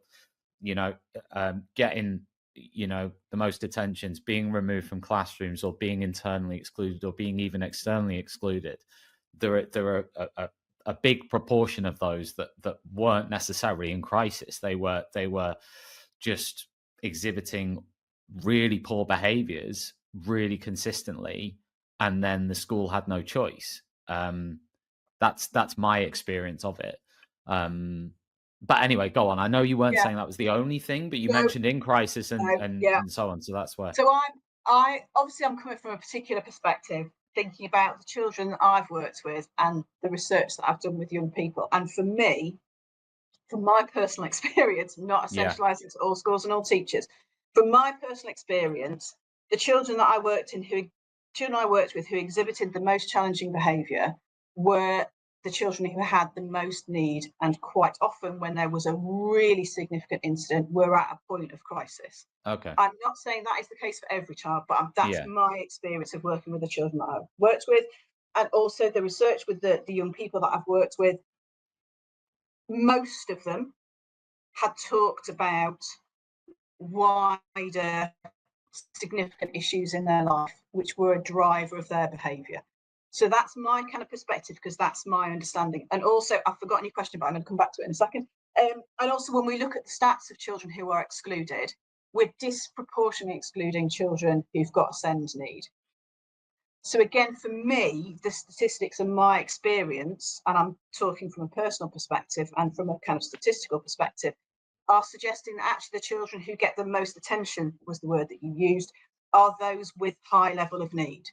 getting, the most attentions, being removed from classrooms, or being internally excluded, or being even externally excluded, there are a big proportion of those that weren't necessarily in crisis. They were just exhibiting really poor behaviors really consistently, and then the school had no choice. That's my experience of it. But anyway, go on. I know you weren't saying that was the only thing, but you mentioned in crisis and so on. So that's where. So I obviously I'm coming from a particular perspective, thinking about the children that I've worked with and the research that I've done with young people. And for me, from my personal experience, not essentialising to all schools and all teachers, from my personal experience, the children that I worked with who exhibited the most challenging behaviour were the children who had the most need, and quite often when there was a really significant incident, were at a point of crisis. Okay. I'm not saying that is the case for every child, but that's my experience of working with the children that I've worked with, and also the research with the young people that I've worked with. Most of them had talked about wider significant issues in their life, which were a driver of their behaviour. So that's my kind of perspective, because that's my understanding. And also, I've forgotten your question, but I'm going to come back to it in a second. And also, when we look at the stats of children who are excluded, we're disproportionately excluding children who've got a SEND need. So again, for me, the statistics and my experience, and I'm talking from a personal perspective and from a kind of statistical perspective, are suggesting that actually the children who get the most attention, was the word that you used, are those with high level of need.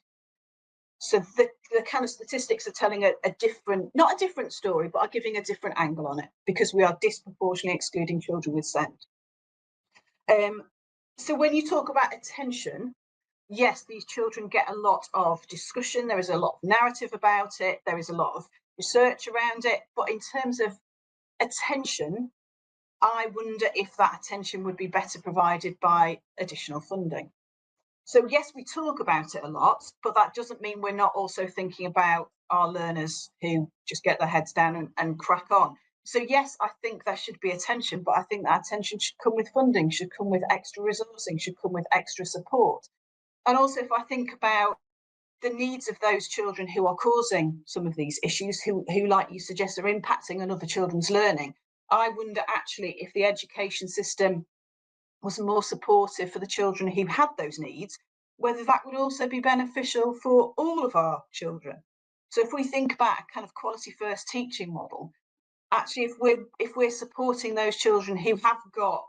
So the kind of statistics are telling a different, not a different story, but are giving a different angle on it, because we are disproportionately excluding children with SEND. So when you talk about attention, yes, these children get a lot of discussion. There is a lot of narrative about it. There is a lot of research around it. But in terms of attention, I wonder if that attention would be better provided by additional funding. So yes, we talk about it a lot, but that doesn't mean we're not also thinking about our learners who just get their heads down and crack on. So yes, I think there should be attention, but I think that attention should come with funding, should come with extra resourcing, should come with extra support. And also, if I think about the needs of those children who are causing some of these issues, who like you suggest, are impacting on other children's learning, I wonder actually if the education system was more supportive for the children who had those needs, whether that would also be beneficial for all of our children. So if we think about a kind of quality first teaching model, actually if we're supporting those children who have got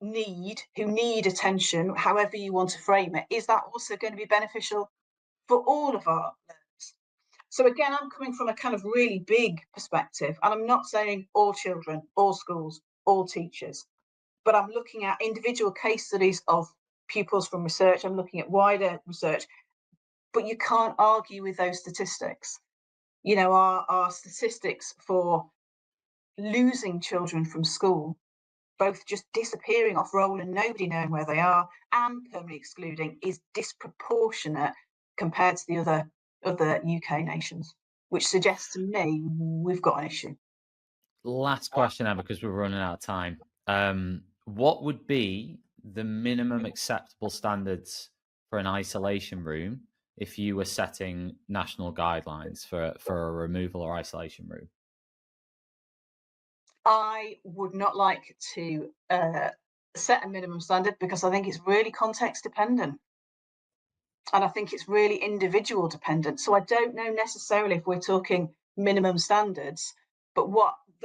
who need attention, however you want to frame it, is that also going to be beneficial for all of our learners? So again, I'm coming from a kind of really big perspective, and I'm not saying all children, all schools, all teachers, but I'm looking at individual case studies of pupils from research. I'm looking at wider research, but you can't argue with those statistics. You know, our statistics for losing children from school, both just disappearing off roll and nobody knowing where they are, and permanently excluding, is disproportionate compared to the other UK nations, which suggests to me we've got an issue. Last question, Emma, because we're running out of time. What would be the minimum acceptable standards for an isolation room if you were setting national guidelines for a removal or isolation room? I would not like to set a minimum standard because I think it's really context dependent. And I think it's really individual dependent. So I don't know necessarily if we're talking minimum standards, but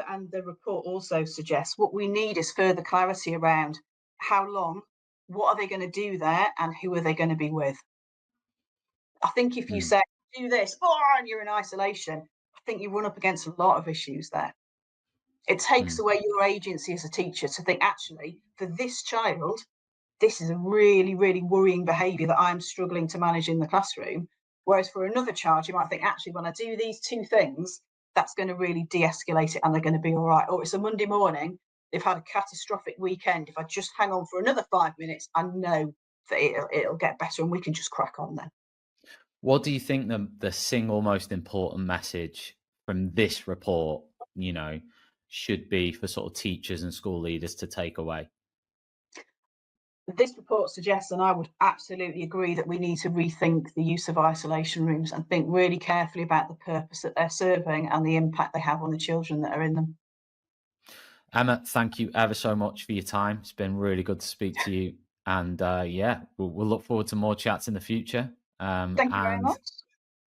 and the report also suggests what we need is further clarity around how long, what are they going to do there, and who are they going to be with. I think if you say, do this, and you're in isolation, I think you run up against a lot of issues there. It takes away your agency as a teacher to think, actually, for this child, this is a really, really worrying behaviour that I'm struggling to manage in the classroom. Whereas for another child, you might think, actually, when I do these two things, that's going to really de-escalate it and they're going to be all right. Or it's a Monday morning, they've had a catastrophic weekend. If I just hang on for another 5 minutes, I know that it'll get better and we can just crack on then. What do you think the single most important message from this report, should be for sort of teachers and school leaders to take away? This report suggests, and I would absolutely agree, that we need to rethink the use of isolation rooms and think really carefully about the purpose that they're serving and the impact they have on the children that are in them. Emma, thank you ever so much for your time. It's been really good to speak to you. And we'll look forward to more chats in the future. Thank you very much.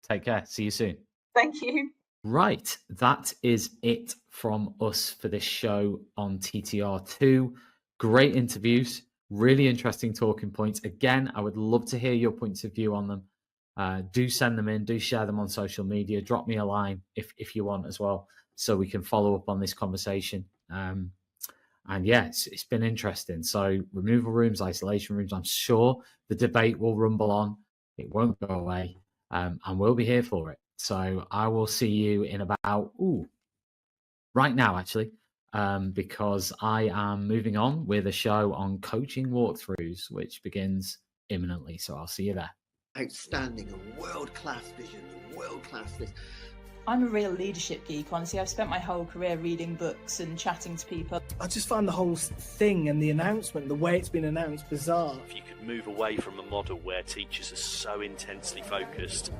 Take care. See you soon. Thank you. Right, that is it from us for this show on TTR2. Great interviews, really interesting talking points. Again, I would love to hear your points of view on them. Do send them in, do share them on social media. Drop me a line if you want as well, so we can follow up on this conversation. It's been interesting. So removal rooms, isolation rooms, I'm sure the debate will rumble on. It won't go away, and we'll be here for it. So I will see you in about, right now actually, because I am moving on with a show on coaching walkthroughs, which begins imminently. So I'll see you there. Outstanding, a world-class vision, a world-class this. I'm a real leadership geek, honestly. I've spent my whole career reading books and chatting to people. I just find the whole thing and the announcement, the way it's been announced, bizarre. If you could move away from a model where teachers are so intensely focused.